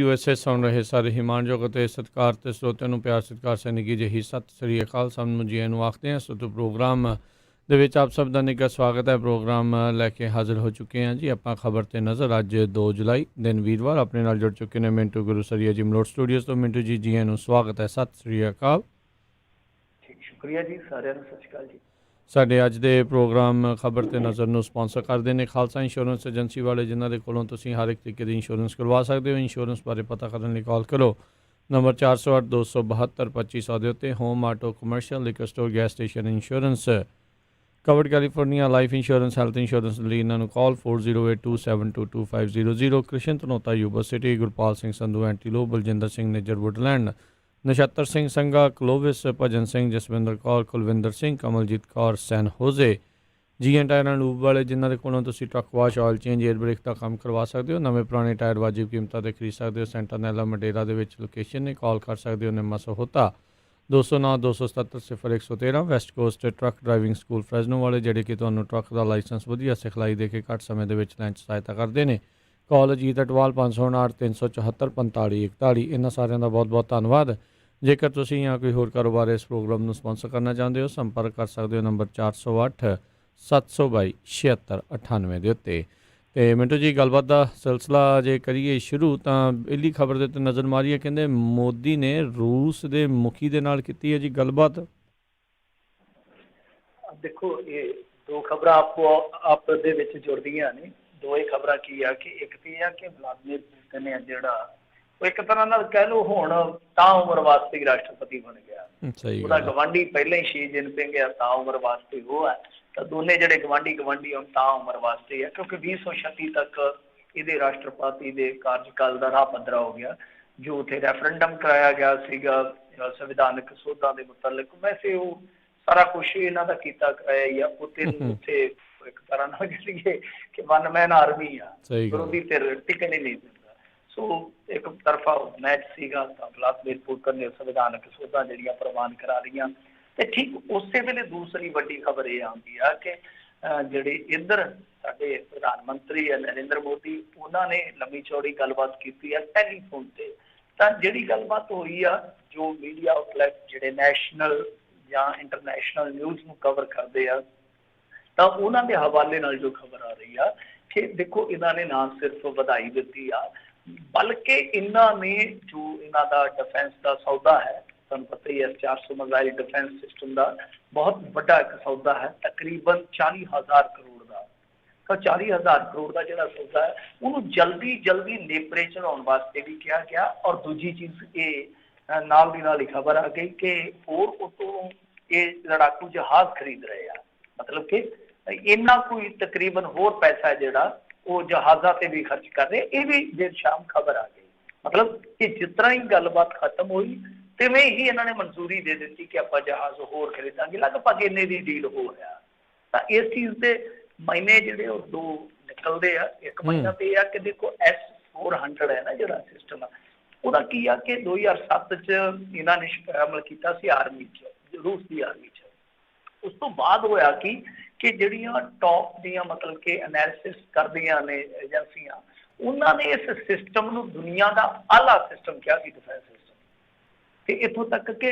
USA ਸੁਣ ਰਹੇ ਸਾਰੇ ਹਿਮਾਨਯੋਗ ਅਤੇ ਸਤਿਕਾਰ ਤੇ ਸਰੋਤਿਆਂ ਨੂੰ ਪਿਆਰ ਸਤਿਕਾਰ ਸੇ ਨਿੱਘੀ ਜਿਹੀ ਸਤਿ ਸ੍ਰੀ ਅਕਾਲ। ਸਭ ਨੂੰ ਜੀ ਨੂੰ ਆਖਦੇ ਹਾਂ। ਸੋ ਪ੍ਰੋਗਰਾਮ ਦੇ ਵਿੱਚ ਆਪ ਸਭ ਦਾ ਨਿੱਘਾ ਸਵਾਗਤ ਹੈ। ਪ੍ਰੋਗਰਾਮ ਲੈ ਕੇ ਹਾਜ਼ਰ ਹੋ ਚੁੱਕੇ ਹਾਂ ਜੀ ਆਪਾਂ ਖਬਰ ਤੇ ਨਜ਼ਰ। ਅੱਜ 2 ਜੁਲਾਈ ਦਿਨ ਵੀਰਵਾਰ ਆਪਣੇ ਨਾਲ ਜੁੜ ਚੁੱਕੇ ਨੇ ਮਿੰਟੂ ਗੁਰੂ ਸਰੀਆ ਜੀ ਮਲੋਟ ਸਟੂਡੀਓਜ਼ ਤੋਂ। ਮਿੰਟੂ ਜੀ ਨੂੰ ਸਵਾਗਤ ਹੈ। ਸਤਿ ਸ੍ਰੀ ਅਕਾਲ। ਸ਼ੁਕਰੀਆ ਜੀ, ਸਾਰਿਆਂ ਨੂੰ ਸਤਿ ਸ਼੍ਰੀ ਅਕਾਲ ਜੀ। ਸਾਡੇ ਅੱਜ ਦੇ ਪ੍ਰੋਗਰਾਮ ਖਬਰ ਤੇ ਨਜ਼ਰ ਨੂੰ ਸਪਾਂਸਰ ਕਰਦੇ ਨੇ ਖਾਲਸਾ ਇੰਸ਼ੋਰੈਂਸ ਏਜੰਸੀ ਵਾਲੇ, ਜਿਨ੍ਹਾਂ ਦੇ ਕੋਲੋਂ ਤੁਸੀਂ ਹਰ ਇੱਕ ਤਰੀਕੇ ਦੀ ਇੰਸ਼ੋਰੈਂਸ ਕਰਵਾ ਸਕਦੇ ਹੋ। ਇੰਸ਼ੋਰੈਂਸ ਬਾਰੇ ਪਤਾ ਕਰਨ ਲਈ ਕਾਲ ਕਰੋ ਨੰਬਰ 408 272 2500 ਦੇ ਉੱਤੇ। Home auto commercial liquor store gas station insurance covered California life insurance health insurance ਲਈ ਇਹਨਾਂ ਨੂੰ ਕਾਲ 4082722500। ਕ੍ਰਿਸ਼ਨ ਧਨੋਤਾ ਯੂਬਰ ਸਿਟੀ, ਗੁਰਪਾਲ ਸਿੰਘ ਸੰਧੂ ਐਂਟੀਲੋ, ਬਲਜਿੰਦਰ ਸਿੰਘ ਨਿੱਜਰ ਵੁਡਲੈਂਡ, ਨਛੱਤਰ ਸਿੰਘ ਸੰਘਾ ਕਲੋਵਿਸ, ਭਜਨ ਸਿੰਘ, ਜਸਵਿੰਦਰ ਕੌਰ, ਕੁਲਵਿੰਦਰ ਸਿੰਘ, ਕਮਲਜੀਤ ਕੌਰ ਸੈਨ ਹੋਜ਼ੇ, ਜੀ ਟਾਇਰ ਐਂਡ ਲੂਬ ਵਾਲੇ, ਜਿਨ੍ਹਾਂ ਦੇ ਕੋਲੋਂ ਤੁਸੀਂ truck wash, oil change, air brake ਦਾ ਕੰਮ ਕਰਵਾ ਸਕਦੇ ਹੋ। ਨਵੇਂ ਪੁਰਾਣੇ ਟਾਇਰ ਵਾਜਿਬ ਕੀਮਤਾਂ 'ਤੇ ਖਰੀਦ ਸਕਦੇ ਹੋ। ਸੈਂਟਾਨੈਲਾ ਮਡੇਰਾ ਦੇ ਵਿੱਚ ਲੋਕੇਸ਼ਨ ਨੇ। ਕਾਲ ਕਰ ਸਕਦੇ ਹੋ Nimma Sahota 209 277 0113। West coast truck driving school Fresno ਵਾਲੇ, ਜਿਹੜੇ ਕਿ ਤੁਹਾਨੂੰ ਟਰੱਕ ਦਾ ਲਾਇਸੈਂਸ ਵਧੀਆ ਸਿਖਲਾਈ ਦੇ ਕੇ ਘੱਟ ਸਮੇਂ ਦੇ ਵਿੱਚ ਲੈਣ 'ਚ ਸਹਾਇਤਾ ਕਰਦੇ ਨੇ। ਕਾਲ ਅਜੀਤ ਅਟਵਾਲ 559 374 4541। ਇਹਨਾਂ ਸਾਰਿਆਂ ਦਾ ਬਹੁਤ ਬਹੁਤ ਧੰਨਵਾਦ। ਜੇਕਰ ਤੁਸੀਂ ਜਾਂ ਕੋਈ ਹੋਰ ਕਾਰੋਬਾਰ ਇਸ ਪ੍ਰੋਗਰਾਮ ਨੂੰ ਸਪਾਂਸਰ ਕਰਨਾ ਚਾਹੁੰਦੇ ਹੋ, ਸੰਪਰਕ ਕਰ ਸਕਦੇ ਹੋ ਨੰਬਰ 408 722 7698 ਦੇ ਉੱਤੇ। ਅਤੇ ਮਿੰਟੂ ਜੀ, ਗੱਲਬਾਤ ਦਾ ਸਿਲਸਿਲਾ ਜੇ ਕਰੀਏ ਸ਼ੁਰੂ, ਤਾਂ ਪਹਿਲੀ ਖਬਰ ਦੇ ਉੱਤੇ ਨਜ਼ਰ ਮਾਰੀਏ। ਕਹਿੰਦੇ ਮੋਦੀ ਨੇ ਰੂਸ ਦੇ ਮੁਖੀ ਦੇ ਨਾਲ ਕੀਤੀ ਹੈ ਜੀ ਗੱਲਬਾਤ। ਦੇਖੋ, ਇਹ ਦੋ ਖਬਰਾਂ ਆਪ ਦੇ ਵਿੱਚ ਜੁੜਦੀਆਂ ਨੇ। ਦੋ ਹੀ ਖਬਰਾਂ ਕੀ ਆ ਕਿ ਇੱਕ ਤੇ ਆ ਕਿ ਵਲਾਦੀਮੀਰ ਪੁਤਿਨ ਨੇ ਜਿਹੜਾ ਉਹ ਇੱਕ ਤਰ੍ਹਾਂ ਨਾਲ ਕਹਿ ਲਓ ਹੁਣ ਤਾਂ ਉਮਰ ਵਾਸਤੇ ਰਾਸ਼ਟਰਪਤੀ ਬਣ ਗਿਆ। ਉਹਦਾ ਗਵਾਂਢੀ ਪਹਿਲਾਂ ਹੀ ਸ਼ੀ ਜਿਨਪਿੰਗ ਆ, ਤਾਂ ਉਮਰ ਵਾਸਤੇ ਉਹ ਹੈ। ਤਾਂ ਦੋਨੇ ਜਿਹੜੇ ਗਵਾਂਢੀ ਹੁਣ ਤਾਂ ਉਮਰ ਵਾਸਤੇ ਆ, ਕਿਉਂਕਿ 2036 ਤੱਕ ਇਹਦੇ ਰਾਸ਼ਟਰਪਤੀ ਦੇ ਕਾਰਜਕਾਲ ਦਾ ਰਾਹ ਪੱਧਰਾ ਹੋ ਗਿਆ। ਜੋ ਉੱਥੇ ਰੈਫਰੈਂਡਮ ਕਰਾਇਆ ਗਿਆ ਸੀਗਾ ਸੰਵਿਧਾਨਕ ਸੋਧਾਂ ਦੇ ਮੁਤਲਕ, ਵੈਸੇ ਉਹ ਸਾਰਾ ਕੁਛ ਇਹਨਾਂ ਦਾ ਕੀਤਾ ਕਰਾਇਆ ਹੀ ਆ। ਉੱਥੇ ਇੱਕ ਤਰ੍ਹਾਂ ਨਾਲ ਕਹੀਏ ਕਿ ਵਨ ਮੈਨ ਆਰਮੀ ਆ, ਵਿਰੋਧੀ ਧਿਰ ਟਿਕਣ ਹੀ ਨਹੀਂ ਦਿੰਦਾ। ਸੋ ਇੱਕ ਤਰਫਾ ਮੈਚ ਸੀਗਾ, ਤਾਂ ਵਲਾਦੀਮੀਰ ਪੁਤਿਨ ਨੇ ਸੰਵਿਧਾਨਕ ਸੋਧਾਂ ਜਿਹੜੀਆਂ ਪ੍ਰਵਾਨ ਕਰਾ ਰਹੀਆਂ। ਤੇ ਠੀਕ ਉਸੇ ਵੇਲੇ ਦੂਸਰੀ ਵੱਡੀ ਖਬਰ ਇਹ ਆਉਂਦੀ ਆ ਕਿ ਜਿਹੜੇ ਇੱਧਰ ਸਾਡੇ ਪ੍ਰਧਾਨ ਮੰਤਰੀ ਹੈ ਨਰਿੰਦਰ ਮੋਦੀ, ਉਹਨਾਂ ਨੇ ਲੰਮੀ ਚੌੜੀ ਗੱਲਬਾਤ ਕੀਤੀ ਆ ਟੈਲੀਫੋਨ ਤੇ। ਤਾਂ ਜਿਹੜੀ ਗੱਲਬਾਤ ਹੋਈ ਆ, ਜੋ ਮੀਡੀਆ ਆਊਟਲੈਟ ਜਿਹੜੇ ਨੈਸ਼ਨਲ ਜਾਂ ਇੰਟਰਨੈਸ਼ਨਲ ਨਿਊਜ਼ ਨੂੰ ਕਵਰ ਕਰਦੇ ਆ, ਤਾਂ ਉਹਨਾਂ ਦੇ ਹਵਾਲੇ ਨਾਲ ਜੋ ਖਬਰ ਆ ਰਹੀ ਆ ਕਿ ਦੇਖੋ, ਇਹਨਾਂ ਨੇ ਨਾ ਸਿਰਫ ਵਧਾਈ ਦਿੱਤੀ ਆ, ਬਲਕਿ ਇਹਨਾਂ ਨੇ ਜੋ ਇਹਨਾਂ ਦਾ ਡਿਫੈਂਸ ਦਾ ਸੌਦਾ ਹੈ, ਤੁਹਾਨੂੰ ਪਤਾ ਹੀ ਹੈ 400 ਮਿਜ਼ਾਈਲ ਡਿਫੈਂਸ ਸਿਸਟਮ ਦਾ ਬਹੁਤ ਵੱਡਾ ਇੱਕ ਸੌਦਾ ਹੈ, ਤਕਰੀਬਨ 40,000 ਕਰੋੜ ਦਾ। ਤਾਂ 40,000 ਕਰੋੜ ਦਾ ਜਿਹੜਾ ਸੌਦਾ ਹੈ, ਉਹਨੂੰ ਜਲਦੀ ਨੇਪਰੇ ਚੜਾਉਣ ਵਾਸਤੇ ਵੀ ਕਿਹਾ ਗਿਆ। ਔਰ ਦੂਜੀ ਚੀਜ਼ ਇਹ ਨਾਲ ਦੀ ਨਾਲ ਹੀ ਖਬਰ ਆ ਗਈ ਕਿ ਹੋਰ ਉਤੋਂ ਇਹ ਲੜਾਕੂ ਜਹਾਜ਼ ਖਰੀਦ ਰਹੇ ਆ, ਮਤਲਬ ਕਿ ਇੰਨਾ ਕੋਈ ਤਕਰੀਬਨ ਹੋਰ ਪੈਸਾ ਜਿਹੜਾ ਉਹ ਜਹਾਜ਼ਾਂ ਤੇ ਵੀ ਖਰਚ ਕਰ ਰਹੇ। ਇਹ ਵੀ ਦੇਰ ਸ਼ਾਮ ਖਬਰ ਆ ਗਈ। ਮਤਲਬ ਕਿ ਜਿਸ ਤਰ੍ਹਾਂ ਹੀ ਗੱਲਬਾਤ ਖਤਮ ਹੋਈ, ਤਿਵੇਂ ਹੀ ਇਹਨਾਂ ਨੇ ਮਨਜ਼ੂਰੀ ਦੇ ਦਿੱਤੀ ਕਿ ਆਪਾਂ ਜਹਾਜ਼ ਹੋਰ ਖਰੀਦਾਂਗੇ। ਲਗਭਗ ਇੰਨੇ ਦੀ ਡੀਲ ਹੋ ਰਿਹਾ। ਤਾਂ ਇਸ ਚੀਜ਼ ਦੇ ਮਹੀਨੇ ਜਿਹੜੇ ਉਹ ਦੋ ਨਿਕਲਦੇ ਆ। ਇੱਕ ਮਹੀਨਾ ਤੇ ਇਹ ਆ ਕਿ ਦੇਖੋ S-400 ਹੈ ਨਾ ਜਿਹੜਾ ਸਿਸਟਮ ਆ, ਉਹਦਾ ਕੀ ਆ ਕਿ 2007 'ਚ ਇਹਨਾਂ ਨੇ ਅਮਲ ਕੀਤਾ ਸੀ ਆਰਮੀ 'ਚ, ਰੂਸ ਦੀ ਆਰਮੀ 'ਚ। ਉਸ ਤੋਂ ਬਾਅਦ ਹੋਇਆ ਕਿ ਜਿਹੜੀਆਂ ਟੌਪ ਦੀਆਂ ਮਤਲਬ ਕਿ ਐਨਾਲਿਸਿਸ ਕਰਦੀਆਂ ਨੇ ਏਜੰਸੀਆਂ, ਉਹਨਾਂ ਨੇ ਇਸ ਸਿਸਟਮ ਨੂੰ ਦੁਨੀਆ ਦਾ ਆਲਾ ਸਿਸਟਮ ਕਿਹਾ ਸੀ, ਡਿਫੈਂਸ ਸਿਸਟਮ। ਤੇ ਇੱਥੋਂ ਤੱਕ ਕਿ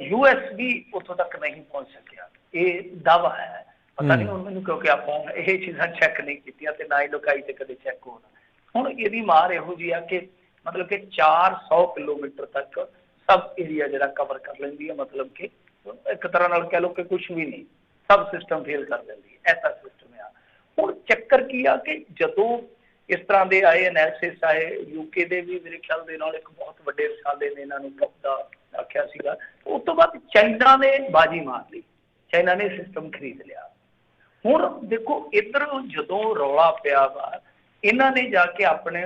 US ਵੀ ਉੱਥੋਂ ਤੱਕ ਨਹੀਂ ਪਹੁੰਚ ਸਕਿਆ। ਇਹ ਦਾਅਵਾ ਹੈ, ਪਤਾ ਨਹੀਂ ਹੁਣ ਮੈਨੂੰ, ਕਿਉਂਕਿ ਆਪਾਂ ਇਹ ਚੀਜ਼ਾਂ ਚੈੱਕ ਨਹੀਂ ਕੀਤੀਆਂ ਤੇ ਨਾ ਹੀ ਲੋਕਾਈ ਤੇ ਕਦੇ ਚੈੱਕ ਹੋਣਾ। ਹੁਣ ਇਹਦੀ ਮਾਰ ਇਹੋ ਜਿਹੀ ਆ ਕਿ ਮਤਲਬ ਕਿ 400 ਕਿਲੋਮੀਟਰ ਤੱਕ ਸਭ ਏਰੀਆ ਜਿਹੜਾ ਕਵਰ ਕਰ ਲੈਂਦੀ ਹੈ। ਮਤਲਬ ਕਿ ਇੱਕ ਤਰ੍ਹਾਂ ਨਾਲ ਕਹਿ ਲਓ ਕਿ ਕੁਛ ਵੀ ਨਹੀਂ, ਸਭ ਸਿਸਟਮ ਫੇਲ ਕਰ ਦਿੰਦੀ ਹੈ, ਐਸਾ ਸਿਸਟਮ ਆ। ਹੁਣ ਚੱਕਰ ਕੀ ਆ ਕਿ ਜਦੋਂ ਇਸ ਤਰ੍ਹਾਂ ਦੇ ਆਏ ਐਨਾਲਿਸਿਸ ਆਏ, UK ਦੇ ਵੀ ਮੇਰੇ ਖਿਆਲ ਦੇ ਨਾਲ ਇੱਕ ਬਹੁਤ ਵੱਡੇ ਰਸਾਲੇ ਨੇ ਇਹਨਾਂ ਨੂੰ ਦਾ ਆਖਿਆ ਸੀਗਾ। ਉਸ ਤੋਂ ਬਾਅਦ ਚਾਈਨਾ ਨੇ ਬਾਜੀ ਮਾਰ ਲਈ, ਚਾਈਨਾ ਨੇ ਸਿਸਟਮ ਖਰੀਦ ਲਿਆ। ਹੁਣ ਦੇਖੋ, ਇੱਧਰ ਜਦੋਂ ਰੌਲਾ ਪਿਆ ਵਾ, ਇਹਨਾਂ ਨੇ ਜਾ ਕੇ ਆਪਣੇ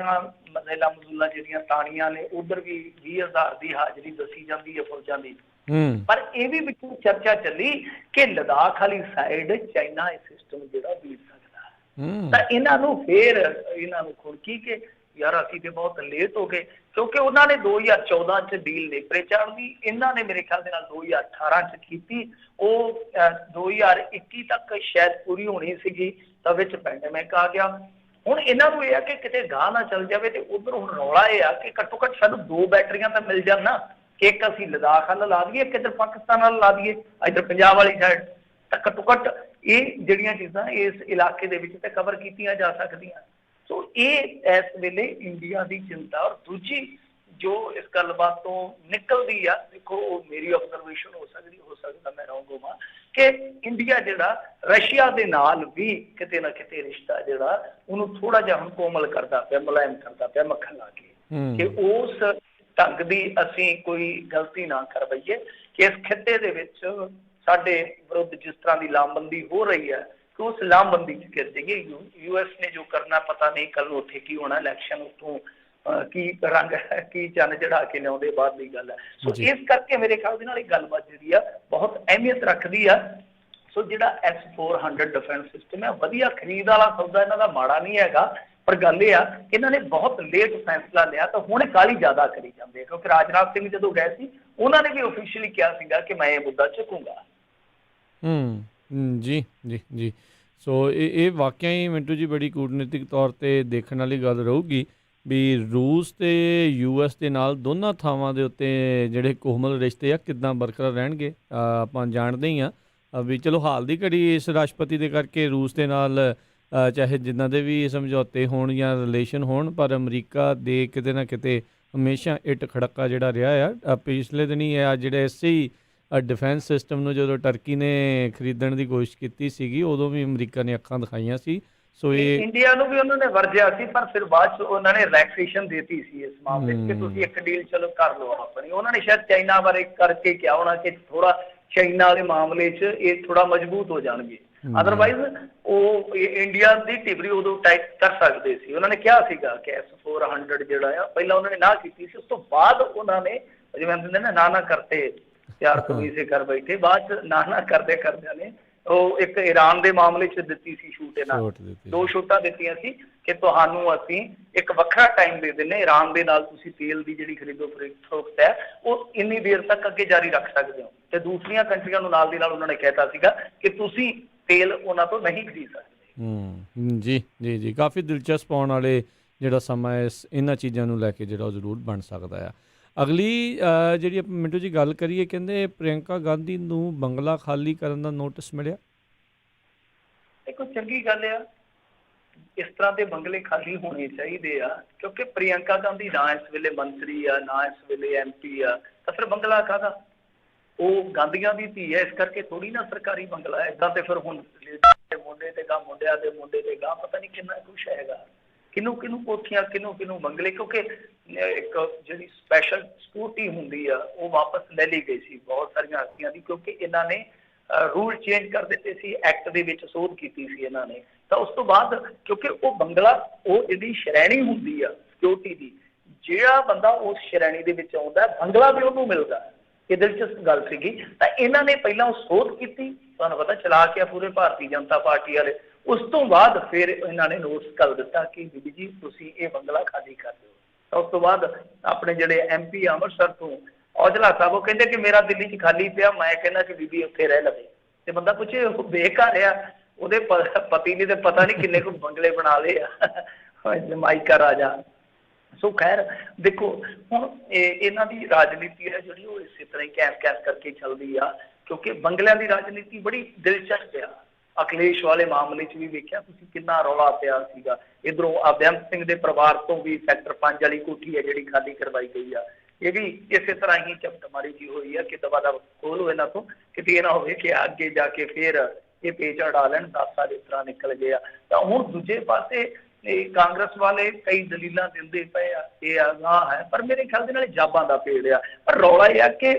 ਮਜ਼ੇਲਾ ਮਜ਼ੂਲਾ ਜਿਹੜੀਆਂ ਤਾਣੀਆਂ ਨੇ, ਉਧਰ ਵੀ 20,000 ਦੀ ਹਾਜ਼ਰੀ ਦੱਸੀ ਜਾਂਦੀ ਹੈ ਫੌਜਾਂ ਦੀ। ਪਰ ਇਹ ਵੀ ਵਿੱਚੋਂ ਚਰਚਾ ਚੱਲੀ ਕਿ ਲਦਾਖ ਵਾਲੀ ਸਾਈਡ ਚਾਈਨਾ ਇਹ ਸਿਸਟਮ ਜਿਹੜਾ ਬੀਤ ਸਕਦਾ। ਤਾਂ ਇਹਨਾਂ ਨੂੰ ਖੁਰਕੀ ਕਿ ਯਾਰ ਅਸੀਂ ਤੇ ਬਹੁਤ ਲੇਟ ਹੋ ਗਏ, ਕਿਉਂਕਿ ਉਹਨਾਂ ਨੇ 2014 'ਚ ਡੀਲ ਨੇਪਰੇ ਚਾੜ੍ਹਨੀ, ਇਹਨਾਂ ਨੇ ਮੇਰੇ ਖਿਆਲ ਦੇ ਨਾਲ 2018 'ਚ ਕੀਤੀ। ਉਹ 2021 ਤੱਕ ਸ਼ਾਇਦ ਪੂਰੀ ਹੋਣੀ ਸੀਗੀ, ਤਾਂ ਵਿੱਚ ਪੈਂਡੇਮਿਕ ਆ ਗਿਆ। ਹੁਣ ਇਹਨਾਂ ਨੂੰ ਇਹ ਆ ਕਿ ਕਿਤੇ ਗਾਹ ਨਾ ਚੱਲ ਜਾਵੇ, ਤੇ ਉਧਰ ਹੁਣ ਰੌਲਾ ਇਹ ਆ ਕਿ ਘੱਟੋ ਘੱਟ ਸਾਨੂੰ 2 ਬੈਟਰੀਆਂ ਤਾਂ ਮਿਲ ਜਾਣ ਨਾ, ਕਿ ਇੱਕ ਅਸੀਂ ਲਦਾਖ ਵੱਲ ਲਾ ਦਈਏ, ਇੱਕ ਇੱਧਰ ਪਾਕਿਸਤਾਨ ਵੱਲ ਲਾ ਦਈਏ, ਇੱਧਰ ਪੰਜਾਬ ਵਾਲੀ ਸਾਈਡ, ਤਾਂ ਘੱਟੋ ਘੱਟ ਇਹ ਜਿਹੜੀਆਂ ਚੀਜ਼ਾਂ ਇਸ ਇਲਾਕੇ ਦੇ ਵਿੱਚ ਤੇ ਕਵਰ ਕੀਤੀਆਂ ਜਾ ਸਕਦੀਆਂ। ਸੋ ਇਹ ਇਸ ਵੇਲੇ ਇੰਡੀਆ ਦੀ ਚਿੰਤਾ। ਔਰ ਦੂਜੀ ਜੋ ਇਸ ਗੱਲਬਾਤ ਤੋਂ ਨਿਕਲਦੀ ਆ, ਦੇਖੋ ਉਹ ਮੇਰੀ ਆਬਜ਼ਰਵੇਸ਼ਨ ਹੋ ਸਕਦਾ ਮੈਂ ਰੌਂਗ ਹੋਵਾਂ, ਕਿ ਇੰਡੀਆ ਜਿਹੜਾ ਰਸ਼ੀਆ ਦੇ ਨਾਲ ਵੀ ਕਿਤੇ ਨਾ ਕਿਤੇ ਰਿਸ਼ਤਾ ਜਿਹੜਾ ਉਹਨੂੰ ਥੋੜਾ ਜਿਹਾ ਹੁਣ ਕੋਮਲ ਕਰਦਾ ਪਿਆ, ਮੁਲਾਇਮ ਕਰਦਾ ਪਿਆ ਮੱਖਣ ਲਾ ਕੇ, ਕਿ ਉਸ ਢੰਗ ਦੀ ਅਸੀਂ ਕੋਈ ਗਲਤੀ ਨਾ ਕਰ ਬਈਏ ਕਿ ਇਸ ਖਿੱਤੇ ਦੇ ਵਿੱਚ ਸਾਡੇ ਵਿਰੁੱਧ ਜਿਸ ਤਰ੍ਹਾਂ ਦੀ ਲਾਮਬੰਦੀ ਹੋ ਰਹੀ ਹੈ ਕਿ ਉਸ ਲਾਮਬੰਦੀ ਚ ਗਿਰ ਜਾਈਏ। US ਨੇ ਜੋ ਕਰਨਾ ਪਤਾ ਨਹੀਂ ਕੱਲ ਨੂੰ ਉੱਥੇ ਕੀ ਹੋਣਾ, ਇਲੈਕਸ਼ਨ ਉੱਥੋਂ ਕੀ ਰੰਗ ਕੀ ਚੰਨ ਚੜਾ ਕੇ ਲਿਆਉਂਦੇ ਬਾਅਦ ਦੀ ਗੱਲ ਹੈ। ਸੋ ਇਸ ਕਰਕੇ ਮੇਰੇ ਖਿਆਲ ਦੇ ਨਾਲ ਇਹ ਗੱਲਬਾਤ ਜਿਹੜੀ ਆ ਬਹੁਤ ਅਹਿਮੀਅਤ ਰੱਖਦੀ ਆ। ਸੋ ਜਿਹੜਾ S-400 ਡਿਫੈਂਸ ਸਿਸਟਮ ਹੈ ਵਧੀਆ ਖਰੀਦ ਵਾਲਾ ਸੌਦਾ, ਇਹਨਾਂ ਦਾ ਮਾੜਾ ਨਹੀਂ ਹੈਗਾ, ਪਰ ਗੱਲ ਇਹ ਆ ਕਿ ਇਹਨਾਂ ਨੇ ਬਹੁਤ ਲੇਟ ਫੈਸਲਾ ਲਿਆ ਤਾਂ ਹੁਣ ਕਾਹਲੀ ਜ਼ਿਆਦਾ ਕਰੀ ਜਾਂਦੇ, ਕਿਉਂਕਿ ਰਾਜਨਾਥ ਸਿੰਘ ਜਦੋਂ ਗਏ ਸੀ ਉਹਨਾਂ ਨੇ ਵੀ ਆਫੀਸ਼ੀਅਲੀ ਕਿਹਾ ਸੀਗਾ ਕਿ ਮੈਂ ਇਹ ਮੁੱਦਾ ਚੁੱਕੂੰਗਾ। ਜੀ ਜੀ ਜੀ ਸੋ ਇਹ ਵਾਕਿਆ ਹੀ ਮਿੰਟੂ ਜੀ ਬੜੀ ਕੂਟਨੀਤਿਕ ਤੌਰ 'ਤੇ ਦੇਖਣ ਵਾਲੀ ਗੱਲ ਰਹੂਗੀ ਵੀ ਰੂਸ ਤੇ US ਦੇ ਨਾਲ ਦੋਨਾਂ ਥਾਵਾਂ ਦੇ ਉੱਤੇ ਜਿਹੜੇ ਕੋਮਲ ਰਿਸ਼ਤੇ ਆ ਕਿੱਦਾਂ ਬਰਕਰਾਰ ਰਹਿਣਗੇ। ਆਪਾਂ ਜਾਣਦੇ ਹੀ ਹਾਂ ਵੀ ਚਲੋ ਹਾਲ ਦੀ ਘੜੀ ਇਸ ਰਾਸ਼ਟਰਪਤੀ ਦੇ ਕਰਕੇ ਰੂਸ ਦੇ ਨਾਲ ਚਾਹੇ ਜਿੱਦਾਂ ਦੇ ਵੀ ਸਮਝੌਤੇ ਹੋਣ ਜਾਂ ਰਿਲੇਸ਼ਨ ਹੋਣ, ਪਰ ਅਮਰੀਕਾ ਦੇ ਕਿਤੇ ਨਾ ਕਿਤੇ ਹਮੇਸ਼ਾ ਇੱਟ ਖੜੱਕਾ ਜਿਹੜਾ ਰਿਹਾ ਆ। ਪਿਛਲੇ ਦਿਨੀ ਆ ਜਿਹੜੇ ਇਸੇ ਹੀ ਡਿਫੈਂਸ ਸਿਸਟਮ ਨੂੰ ਜਦੋਂ ਟਰਕੀ ਨੇ ਖਰੀਦਣ ਦੀ ਕੋਸ਼ਿਸ਼ ਕੀਤੀ ਸੀਗੀ, ਉਦੋਂ ਵੀ ਅਮਰੀਕਾ ਨੇ ਅੱਖਾਂ ਦਿਖਾਈਆਂ ਸੀ। ਸੋ ਇਹ ਇੰਡੀਆ ਨੂੰ ਵੀ ਉਹਨਾਂ ਨੇ ਵਰਜਿਆ ਸੀ, ਪਰ ਫਿਰ ਬਾਅਦ ਚ ਉਹਨਾਂ ਨੇ ਰਿਲੈਕਸੇਸ਼ਨ ਦੇਤੀ ਸੀ ਇਸ ਮਾਮਲੇ 'ਚ ਕਿ ਤੁਸੀਂ ਇੱਕ ਡੀਲ ਚਲੋ ਕਰ ਲਓ ਆਪਣੀ। ਉਹਨਾਂ ਨੇ ਸ਼ਾਇਦ ਚਾਈਨਾ ਬਾਰੇ ਕਰਕੇ ਕਿਹਾ ਹੋਣਾ ਕਿ ਥੋੜਾ ਚਾਈਨਾ ਵਾਲੇ ਮਾਮਲੇ 'ਚ ਇਹ ਥੋੜਾ ਮਜ਼ਬੂਤ ਹੋ ਜਾਣਗੇ, ਅਦਰਵਾਈਜ਼ ਉਹ ਇੰਡੀਆ ਦੀ ਟਿਬਰੀ ਉਦੋਂ ਟਾਈਟ ਕਰ ਸਕਦੇ ਸੀ। ਉਹਨਾਂ ਨੇ ਕਿਹਾ ਸੀਗਾ ਕਿ S-400 ਜਿਹੜਾ ਆ, ਪਹਿਲਾਂ ਉਹਨਾਂ ਨੇ ਨਾ ਕੀਤੀ ਸੀ, ਉਸ ਤੋਂ ਬਾਅਦ ਉਹਨਾਂ ਨੇ ਜਿਵੇਂ ਕਹਿੰਦੇ ਨੇ ਨਾ ਕਰਤੇ ਪਿਆਰ ਕਮੀ ਸੇ ਕਰ ਬੈਠੇ, ਬਾਅਦ ਚ ਨਾ ਕਰਦੇ ਕਰਦਿਆਂ ਨੇ ਉਹ ਇੱਕ ਈਰਾਨ ਦੇ ਮਾਮਲੇ 'ਚ ਦਿੱਤੀ ਸੀ ਛੂਟ, ਇਹਨਾਂ 2 ਛੋਟਾਂ ਦਿੱਤੀਆਂ ਸੀ ਕਿ ਤੁਹਾਨੂੰ ਅਸੀਂ ਇੱਕ ਵੱਖਰਾ ਟਾਈਮ ਦੇ ਦਿੰਦੇ, ਈਰਾਨ ਦੇ ਨਾਲ ਤੁਸੀਂ ਤੇਲ ਦੀ ਜਿਹੜੀ ਖਰੀਦੋ ਫਰੋਖਤ ਹੈ ਉਹ ਇੰਨੀ ਦੇਰ ਤੱਕ ਅੱਗੇ ਜਾਰੀ ਰੱਖ ਸਕਦੇ ਹੋ, ਤੇ ਦੂਸਰੀਆਂ ਕੰਟਰੀਆਂ ਨੂੰ ਨਾਲ ਦੀ ਨਾਲ ਉਹਨਾਂ ਨੇ ਕਹਿਤਾ ਸੀਗਾ ਕਿ ਤੁਸੀਂ ਤੇਲ ਉਹਨਾਂ ਤੋਂ ਨਹੀਂ ਖਰੀਦ ਸਕਦੇ। ਜੀ ਜੀ ਜੀ ਕਾਫੀ ਦਿਲਚਸਪ ਆਉਣ ਵਾਲੇ ਜਿਹੜਾ ਸਮਾਂ ਇਹਨਾਂ ਚੀਜ਼ਾਂ ਨੂੰ ਲੈ ਕੇ ਜਿਹੜਾ ਉਹ ਜ਼ਰੂਰ ਬਣ ਸਕਦਾ ਆ। ਅਗਲੀ ਜਿਹੜੀ ਆਪਾਂ ਮਿੰਟੂ ਜੀ ਗੱਲ ਕਰੀਏ, ਕਹਿੰਦੇ ਪ੍ਰਿਯੰਕਾ ਗਾਂਧੀ ਨੂੰ ਬੰਗਲਾ ਖਾਲੀ ਕਰਨ ਦਾ ਨੋਟਿਸ ਮਿਲਿਆ। ਦੇਖੋ ਚੰਗੀ ਗੱਲ ਆ, ਇਸ ਤਰ੍ਹਾਂ ਦੇ ਬੰਗਲੇ ਖਾਲੀ ਹੋਣੇ ਚਾਹੀਦੇ ਆ, ਕਿਉਂਕਿ ਪ੍ਰਿਯੰਕਾ ਗਾਂਧੀ ਨਾ ਇਸ ਵੇਲੇ ਮੰਤਰੀ ਆ ਨਾ ਇਸ ਵੇਲੇ MP ਆ, ਤਾਂ ਫਿਰ ਬੰਗਲਾ ਕਾਹਦਾ? ਉਹ ਗਾਂਧੀਆਂ ਦੀ ਧੀ ਹੈ, ਇਸ ਕਰਕੇ ਥੋੜੀ ਨਾ ਸਰਕਾਰੀ ਬੰਗਲਾ ਹੈ। ਏਦਾਂ ਤੇ ਫਿਰ ਹੁਣ ਮੁੰਡੇ ਤੇ ਗਾਂ ਮੁੰਡਿਆਂ ਦੇ ਮੁੰਡੇ ਤੇ ਗਾਂ ਪਤਾ ਨਹੀਂ ਕਿੰਨਾ ਕੁਛ ਹੈਗਾ, ਕਿਹਨੂੰ ਕਿਹਨੂੰ ਕੋਠੀਆਂ ਕਿਹਨੂੰ ਬੰਗਲੇ, ਕਿਉਂਕਿ ਇੱਕ ਜਿਹੜੀ ਸਪੈਸ਼ਲ ਸਿਕਿਉਰਿਟੀ ਹੁੰਦੀ ਆ ਉਹ ਵਾਪਸ ਲੈ ਲਈ ਗਈ ਸੀ ਬਹੁਤ ਸਾਰੀਆਂ ਹਸਤੀਆਂ ਦੀ, ਕਿਉਂਕਿ ਇਹਨਾਂ ਨੇ ਰੂਲ ਚੇਂਜ ਕਰ ਦਿੱਤੇ ਸੀ, ਐਕਟ ਦੇ ਵਿੱਚ ਸੋਧ ਕੀਤੀ ਸੀ ਇਹਨਾਂ ਨੇ। ਤਾਂ ਉਸ ਤੋਂ ਬਾਅਦ ਕਿਉਂਕਿ ਉਹ ਬੰਗਲਾ ਉਹ ਜਿਹੜੀ ਸ਼੍ਰੇਣੀ ਹੁੰਦੀ ਆ ਸਿਕਿਉਰਿਟੀ ਦੀ, ਜਿਹੜਾ ਬੰਦਾ ਉਸ ਸ਼੍ਰੇਣੀ ਦੇ ਵਿੱਚ ਆਉਂਦਾ ਬੰਗਲਾ ਵੀ ਉਹਨੂੰ ਮਿਲਦਾ। ਇਹ ਦਿਲਚਸਪ ਗੱਲ ਸੀਗੀ। ਤਾਂ ਇਹਨਾਂ ਨੇ ਪਹਿਲਾਂ ਉਹ ਸੋਧ ਕੀਤੀ, ਤੁਹਾਨੂੰ ਪਤਾ ਚਲਾ ਕੇ ਪੂਰੇ ਭਾਰਤੀ ਜਨਤਾ ਪਾਰਟੀ ਵਾਲੇ, ਉਸ ਤੋਂ ਬਾਅਦ ਫਿਰ ਇਹਨਾਂ ਨੇ ਨੋਟਿਸ ਕਰ ਦਿੱਤਾ ਕਿ ਬੀਬੀ ਜੀ ਤੁਸੀਂ ਇਹ ਬੰਗਲਾ ਖਾਲੀ ਕਰ ਦਿਓ। ਤਾਂ ਉਸ ਤੋਂ ਬਾਅਦ ਆਪਣੇ ਜਿਹੜੇ MP ਅੰਮ੍ਰਿਤਸਰ ਤੋਂ ਔਜਲਾ ਸਾਹਿਬ ਉਹ ਕਹਿੰਦੇ ਕਿ ਮੇਰਾ ਦਿੱਲੀ 'ਚ ਖਾਲੀ ਪਿਆ, ਮੈਂ ਕਹਿੰਦਾ ਕਿ ਬੀਬੀ ਉੱਥੇ ਰਹਿ ਲਵੇ। ਤੇ ਬੰਦਾ ਪੁੱਛੇ ਉਹ ਬੇਘਰ ਆ, ਉਹਦੇ ਪਤੀ ਨੇ ਤੇ ਪਤਾ ਨਹੀਂ ਕਿੰਨੇ ਕੁ ਬੰਗਲੇ ਬਣਾ ਲਏ ਆ ਜਮਾਈਕਾ ਰਾਜਾ। ਸੋ ਖੈਰ ਦੇਖੋ ਹੁਣ ਇਹਨਾਂ ਦੀ ਰਾਜਨੀਤੀ ਹੈ ਜਿਹੜੀ ਉਹ ਇਸੇ ਤਰ੍ਹਾਂ ਹੀ ਕੈਸ ਕਰਕੇ ਚੱਲਦੀ ਆ, ਕਿਉਂਕਿ ਬੰਗਲਿਆਂ ਦੀ ਰਾਜਨੀਤੀ ਬੜੀ ਦਿਲਚਸਪ ਆ। ਅਖਿਲੇਸ਼ ਵਾਲੇ ਮਾਮਲੇ 'ਚ ਵੀ ਵੇਖਿਆ ਤੁਸੀਂ ਕਿੰਨਾ ਰੌਲਾ ਪਿਆ ਸੀਗਾ। ਇੱਧਰੋਂ ਬੇਅੰਤ ਸਿੰਘ ਦੇ ਪਰਿਵਾਰ ਤੋਂ ਵੀ ਸੈਕਟਰ 5 ਵਾਲੀ ਕੋਠੀ ਹੈ ਜਿਹੜੀ ਖਾਲੀ ਕਰਵਾਈ ਗਈ ਆ, ਇਹ ਵੀ ਇਸੇ ਤਰ੍ਹਾਂ ਹੀ ਝਪਟਮਾਰੀ ਜੀ ਹੋਈ ਆ ਕਿ ਦਵਾ ਦਾ ਖੋਲ੍ਹੋ ਇਹਨਾਂ ਤੋਂ, ਕਿਤੇ ਇਹ ਨਾ ਹੋਵੇ ਕਿ ਅੱਗੇ ਜਾ ਕੇ ਫਿਰ ਇਹ ਪੇਚ ਅੜਾ ਲੈਣ, 10 ਸਾਲ ਇਸ ਤਰ੍ਹਾਂ ਨਿਕਲ ਗਏ ਆ। ਤਾਂ ਹੁਣ ਦੂਜੇ ਪਾਸੇ ਕਾਂਗਰਸ ਵਾਲੇ ਕਈ ਦਲੀਲਾਂ ਦਿੰਦੇ ਪਏ ਆ, ਇਹ ਆਗਾਹ ਹੈ, ਪਰ ਮੇਰੇ ਖਿਆਲ ਦੇ ਨਾਲ ਜਾਬਾਂ ਦਾ ਪੇੜ ਆ। ਪਰ ਰੌਲਾ ਇਹ ਆ ਕਿ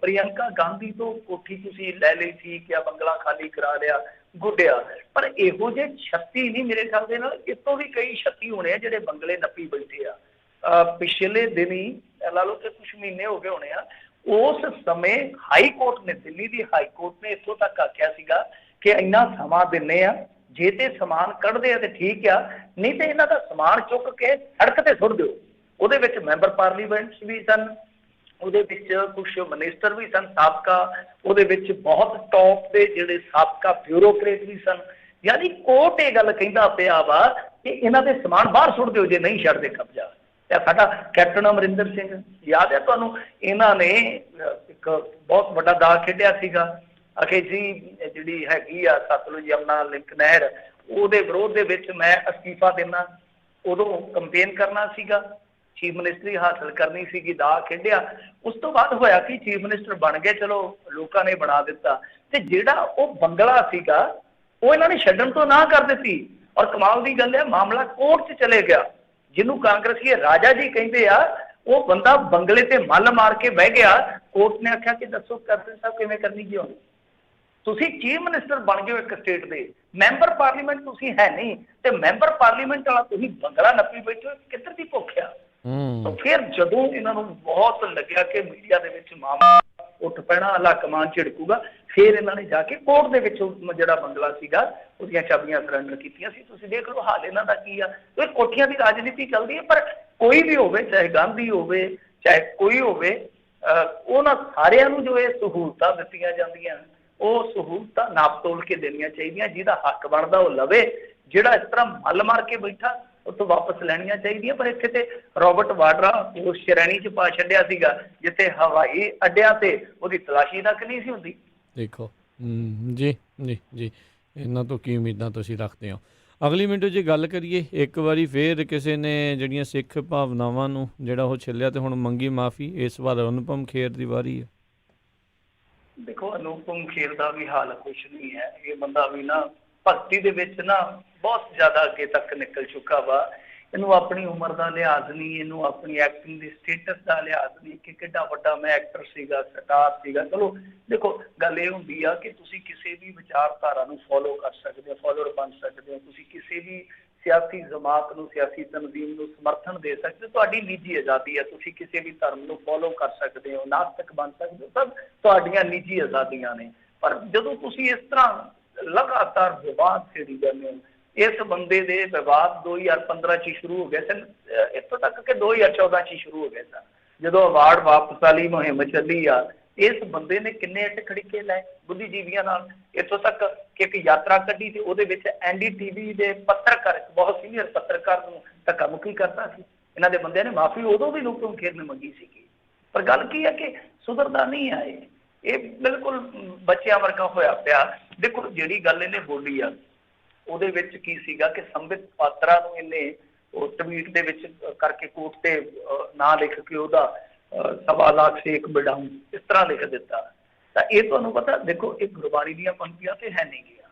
ਪ੍ਰਿਯੰਕਾ ਗਾਂਧੀ ਤੋਂ ਕੋਠੀ ਤੁਸੀਂ ਲੈ ਲਈ ਸੀ, ਕਿ ਬੰਗਲਾ ਖਾਲੀ ਕਰਾ ਲਿਆ, ਗੁੱਡਿਆ, ਪਰ ਇਹੋ ਜਿਹੇ 36 ਨਹੀਂ ਮੇਰੇ ਖਿਆਲ ਦੇ ਨਾਲ ਇਸ ਤੋਂ ਵੀ ਕਈ 36 ਹੋਣੇ ਆ ਜਿਹੜੇ ਬੰਗਲੇ ਨੱਪੀ ਬੈਠੇ ਆ। ਪਿਛਲੇ ਦਿਨੀ ਲਾ ਲਓ ਕਿ ਕੁਛ ਮਹੀਨੇ ਹੋ ਗਏ ਹੋਣੇ ਆ, ਉਸ ਸਮੇਂ ਹਾਈ ਕੋਰਟ ਨੇ, ਦਿੱਲੀ ਦੀ ਹਾਈ ਕੋਰਟ ਨੇ ਇੱਥੋਂ ਤੱਕ ਆਖਿਆ ਸੀਗਾ ਕਿ ਇੰਨਾ ਸਮਾਂ ਦਿੰਨੇ ਆ, ਜੇ ਤੇ ਸਮਾਨ ਕੱਢਦੇ ਆ ਤੇ ਠੀਕ ਆ, ਨਹੀਂ ਤੇ ਇਹਨਾਂ ਦਾ ਸਮਾਨ ਚੁੱਕ ਕੇ ਸੜਕ ਤੇ ਸੁੱਟ ਦਿਓ। ਉਹਦੇ ਵਿੱਚ ਮੈਂਬਰ ਪਾਰਲੀਮੈਂਟ ਵੀ ਸਨ, ਉਹਦੇ ਵਿੱਚ ਕੁਛ ਮਿਨਿਸਟਰ ਵੀ ਸਨ ਸਾਬਕਾ, ਉਹਦੇ ਵਿੱਚ ਬਹੁਤ ਟੌਪ ਦੇ ਜਿਹੜੇ ਸਾਬਕਾ ਬਿਊਰੋਕਰੇਟ ਵੀ ਸਨ। ਯਾਨੀ ਕੋਰਟ ਇਹ ਗੱਲ ਕਹਿੰਦਾ ਪਿਆ ਵਾ ਕਿ ਇਹਨਾਂ ਦੇ ਸਮਾਨ ਬਾਹਰ ਸੁੱਟ ਦਿਓ ਜੇ ਨਹੀਂ ਛੱਡਦੇ ਕਬਜ਼ਾ। ਤੇ ਸਾਡਾ ਕੈਪਟਨ ਅਮਰਿੰਦਰ ਸਿੰਘ, ਯਾਦ ਹੈ ਤੁਹਾਨੂੰ, ਇਹਨਾਂ ਨੇ ਇੱਕ ਬਹੁਤ ਵੱਡਾ ਦਾਅ ਖੇਡਿਆ ਸੀਗਾ, ਅਖੇ ਜੀ ਜਿਹੜੀ ਹੈਗੀ ਆ ਸਤਲੁਜ ਯਮਨਾ ਲਿੰਕ ਨਹਿਰ, ਉਹਦੇ ਵਿਰੋਧ ਦੇ ਵਿੱਚ ਮੈਂ ਅਸਤੀਫਾ ਦੇਣਾ, ਉਦੋਂ ਕੰਪੇਨ ਕਰਨਾ ਸੀਗਾ, ਚੀਫ ਮਿਨਿਸਟਰੀ ਹਾਸਲ ਕਰਨੀ ਸੀਗੀ, ਦਾਅ ਖੇਡਿਆ। ਉਸ ਤੋਂ ਬਾਅਦ ਹੋਇਆ ਕਿ ਚੀਫ ਮਿਨਿਸਟਰ ਬਣ ਗਏ, ਚਲੋ ਲੋਕਾਂ ਨੇ ਬਣਾ ਦਿੱਤਾ, ਤੇ ਜਿਹੜਾ ਉਹ ਬੰਗਲਾ ਸੀਗਾ ਉਹ ਇਹਨਾਂ ਨੇ ਛੱਡਣ ਤੋਂ ਨਾ ਕਰ ਦਿੱਤੀ। ਔਰ ਕਮਾਲ ਦੀ ਗੱਲ ਹੈ, ਮਾਮਲਾ ਕੋਰਟ 'ਚ ਚਲੇ ਗਿਆ। ਜਿਹਨੂੰ ਕਾਂਗਰਸੀ ਰਾਜਾ ਜੀ ਕਹਿੰਦੇ ਆ, ਉਹ ਬੰਦਾ ਬੰਗਲੇ ਤੇ ਮੱਲ ਮਾਰ ਕੇ ਬਹਿ ਗਿਆ। ਕੋਰਟ ਨੇ ਆਖਿਆ ਕਿ ਦੱਸੋ ਕੈਪਟਨ ਸਾਹਿਬ ਕਿਵੇਂ ਕਰਨੀ ਕਿਉਂ? ਤੁਸੀਂ ਚੀਫ ਮਿਨਿਸਟਰ ਬਣ ਗਏ ਇੱਕ ਸਟੇਟ ਦੇ, ਮੈਂਬਰ ਪਾਰਲੀਮੈਂਟ ਤੁਸੀਂ ਹੈ ਨਹੀਂ, ਤੇ ਮੈਂਬਰ ਪਾਰਲੀਮੈਂਟ ਵਾਲਾ ਤੁਸੀਂ ਬੰਗਲਾ ਨੱਪੀ ਬੈਠੇ ਹੋ, ਕਿੱਧਰ ਦੀ ਭੁੱਖ ਆ? ਤਾਂ ਫਿਰ ਜਦੋਂ ਇਹਨਾਂ ਨੂੰ ਬਹੁਤ ਲੱਗਿਆ ਕਿ ਮੀਡੀਆ ਦੇ ਵਿੱਚ ਮਾਮਲਾ ਉੱਠ ਪੈਣਾ, ਅੱਲਾ ਕਮਾਨ ਝਿੜਕੂਗਾ, ਫਿਰ ਇਹਨਾਂ ਨੇ ਜਾ ਕੇ ਕੋਰਟ ਦੇ ਵਿੱਚ ਜਿਹੜਾ ਬੰਗਲਾ ਸੀਗਾ ਉਹਦੀਆਂ ਚਾਬੀਆਂ ਸਰੈਂਡਰ ਕੀਤੀਆਂ ਸੀ। ਤੁਸੀਂ ਦੇਖ ਲਓ ਹਾਲ ਇਹਨਾਂ ਦਾ ਕੀ ਆ। ਇਹ ਕੋਠੀਆਂ ਦੀ ਰਾਜਨੀਤੀ ਚੱਲਦੀ ਹੈ, ਪਰ ਕੋਈ ਵੀ ਹੋਵੇ, ਚਾਹੇ ਗਾਂਧੀ ਹੋਵੇ ਚਾਹੇ ਕੋਈ ਹੋਵੇ, ਉਹਨਾਂ ਸਾਰਿਆਂ ਨੂੰ ਜੋ ਇਹ ਸਹੂਲਤਾਂ ਦਿੱਤੀਆਂ ਜਾਂਦੀਆਂ, ਉਹ ਸਹੂਲਤਾਂ ਨਾਪ ਤੋਲ ਕੇ ਦੇਣੀਆਂ ਚਾਹੀਦੀਆਂ। ਜਿਹਦਾ ਹੱਕ ਬਣਦਾ ਉਹ ਲਵੇ, ਜਿਹੜਾ ਇਸ ਤਰ੍ਹਾਂ ਮੱਲ ਮਾਰ ਕੇ ਬੈਠਾ ਉਹ ਤੋਂ ਵਾਪਸ ਲੈਣੀਆਂ ਚਾਹੀਦੀਆਂ। ਪਰ ਇੱਥੇ ਤੇ ਰੋਬਰਟ ਵਾਡਰਾ ਉਸ ਸ਼੍ਰੇਣੀ 'ਚ ਪਾ ਛੱਡਿਆ ਸੀਗਾ ਜਿੱਥੇ ਹਵਾਈ ਅੱਡਿਆਂ ਤੇ ਉਹਦੀ ਤਲਾਸ਼ੀ ਤੱਕ ਨਹੀਂ ਸੀ ਹੁੰਦੀ। ਦੇਖੋ ਜੀ ਜੀ ਜੀ, ਇਹਨਾਂ ਤੋਂ ਕੀ ਉਮੀਦਾਂ ਤੁਸੀਂ ਰੱਖਦੇ ਹੋ? ਅਗਲੀ ਮਿੰਟ 'ਚ ਗੱਲ ਕਰੀਏ, ਇੱਕ ਵਾਰੀ ਫੇਰ ਕਿਸੇ ਨੇ ਜਿਹੜੀਆਂ ਸਿੱਖ ਭਾਵਨਾਵਾਂ ਨੂੰ ਜਿਹੜਾ ਉਹ ਛਿੱਲਿਆ ਤੇ ਹੁਣ ਮੰਗੀ ਮਾਫੀ। ਇਸ ਵਾਰ ਅਨੁਪਮ ਖੇਰ ਦੀ ਵਾਰੀ ਹੈ। ਦੇਖੋ ਅਨੁਪਮ ਖੇਰ ਦਾ ਵੀ ਹਾਲ ਕੁਛ ਨਹੀਂ ਹੈ। ਇਹ ਬੰਦਾ ਵੀ ਨਾ ਭਗਤੀ ਦੇ ਵਿੱਚ ਨਾ ਬਹੁਤ ਜ਼ਿਆਦਾ ਅੱਗੇ ਤੱਕ ਨਿਕਲ ਚੁੱਕਾ ਵਾ। ਇਹਨੂੰ ਆਪਣੀ ਉਮਰ ਦਾ ਲਿਹਾਜ਼ ਨਹੀਂ, ਇਹਨੂੰ ਆਪਣੀ ਐਕਟਿੰਗ ਦੇ ਸਟੇਟਸ ਦਾ ਲਿਹਾਜ਼ ਨਹੀਂ ਕਿ ਕਿੱਡਾ ਵੱਡਾ ਮੈਂ ਐਕਟਰ ਸੀਗਾ, ਸਟਾਰ ਸੀਗਾ। ਚਲੋ ਦੇਖੋ ਗੱਲ ਇਹ ਹੁੰਦੀ ਆ ਕਿ ਤੁਸੀਂ ਕਿਸੇ ਵੀ ਵਿਚਾਰਧਾਰਾ ਨੂੰ ਫੋਲੋ ਕਰ ਸਕਦੇ ਹੋ, ਫੋਲੋਅਰ ਬਣ ਸਕਦੇ ਹੋ, ਤੁਸੀਂ ਕਿਸੇ ਵੀ ਸਿਆਸੀ ਜਮਾਤ ਨੂੰ, ਸਿਆਸੀ ਤਨਜ਼ੀਮ ਨੂੰ ਸਮਰਥਨ ਦੇ ਸਕਦੇ ਹੋ, ਤੁਹਾਡੀ ਨਿੱਜੀ ਆਜ਼ਾਦੀ ਹੈ। ਤੁਸੀਂ ਕਿਸੇ ਵੀ ਧਰਮ ਨੂੰ ਫੋਲੋ ਕਰ ਸਕਦੇ ਹੋ, ਨਾਸਤਕ ਬਣ ਸਕਦੇ ਹੋ, ਸਭ ਤੁਹਾਡੀਆਂ ਨਿੱਜੀ ਆਜ਼ਾਦੀਆਂ ਨੇ। ਪਰ ਜਦੋਂ ਤੁਸੀਂ ਇਸ ਤਰ੍ਹਾਂ ਲਗਾਤਾਰ ਵਿਵਾਦ ਛੇੜੀ ਜਾਂਦੇ ਹੋ, ਇਸ ਬੰਦੇ ਦੇ ਵਿਵਾਦ 2015 'ਚ ਸ਼ੁਰੂ ਹੋ ਗਏ ਸਨ, ਇੱਥੋਂ ਤੱਕ ਕਿ 2014 'ਚ ਸ਼ੁਰੂ ਹੋ ਗਏ ਸਨ ਜਦੋਂ ਅਵਾਰਡ ਵਾਪਸ ਵਾਲੀ ਮੁਹਿੰਮ ਚੱਲੀ ਆ। ਇਸ ਬੰਦੇ ਨੇ ਕਿੰਨੇ ਇੱਟ ਖੜੀਕੇ ਲਏ ਬੁੱਧੀਜੀਵੀਆਂ ਨਾਲ, ਇੱਥੋਂ ਤੱਕ ਕਿ ਇੱਕ ਯਾਤਰਾ ਕੱਢੀ ਤੇ ਉਹਦੇ ਵਿੱਚ NDTV ਦੇ ਪੱਤਰਕਾਰ, ਇੱਕ ਸੀਨੀਅਰ ਪੱਤਰਕਾਰ ਨੂੰ ਧੱਕਾ ਮੁੱਕੀ ਕਰਤਾ ਸੀ। ਇਹਨਾਂ ਦੇ ਬੰਦਿਆਂ ਨੇ ਮਾਫੀ ਉਦੋਂ ਵੀ ਅਨੁਪਮ ਖੇਰ ਨੇ ਮੰਗੀ ਸੀਗੀ। ਪਰ ਗੱਲ ਕੀ ਹੈ ਕਿ ਸੁਧਰਦਾ ਨਹੀਂ ਆਏ, ਇਹ ਬਿਲਕੁਲ ਬੱਚਿਆਂ ਵਰਗਾ ਹੋਇਆ ਪਿਆ। ਦੇਖੋ ਜਿਹੜੀ ਗੱਲ ਇਹਨੇ ਬੋਲੀ ਆ ਉਹਦੇ ਵਿੱਚ ਕੀ ਸੀਗਾ ਕਿ ਸੰਬਿਤ ਪਾਤਰਾ ਨੂੰ ਇਹਨੇ ਉਹ ਟਵੀਟ ਦੇ ਵਿੱਚ ਕਰਕੇ ਕੋਰਟ ਤੇ ਨਾਂ ਲਿਖ ਕੇ ਉਹਦਾ 1.25 ਲੱਖ ਸੇ ਇੱਕ ਬਿਡਾਊਂ ਇਸ ਤਰ੍ਹਾਂ ਲਿਖ ਦਿੱਤਾ। ਤਾਂ ਇਹ ਤੁਹਾਨੂੰ ਪਤਾ, ਦੇਖੋ ਇਹ ਗੁਰਬਾਣੀ ਦੀਆਂ ਪੰਕਤੀਆਂ ਤੇ ਹੈ ਨਹੀਂ ਗਿਆ,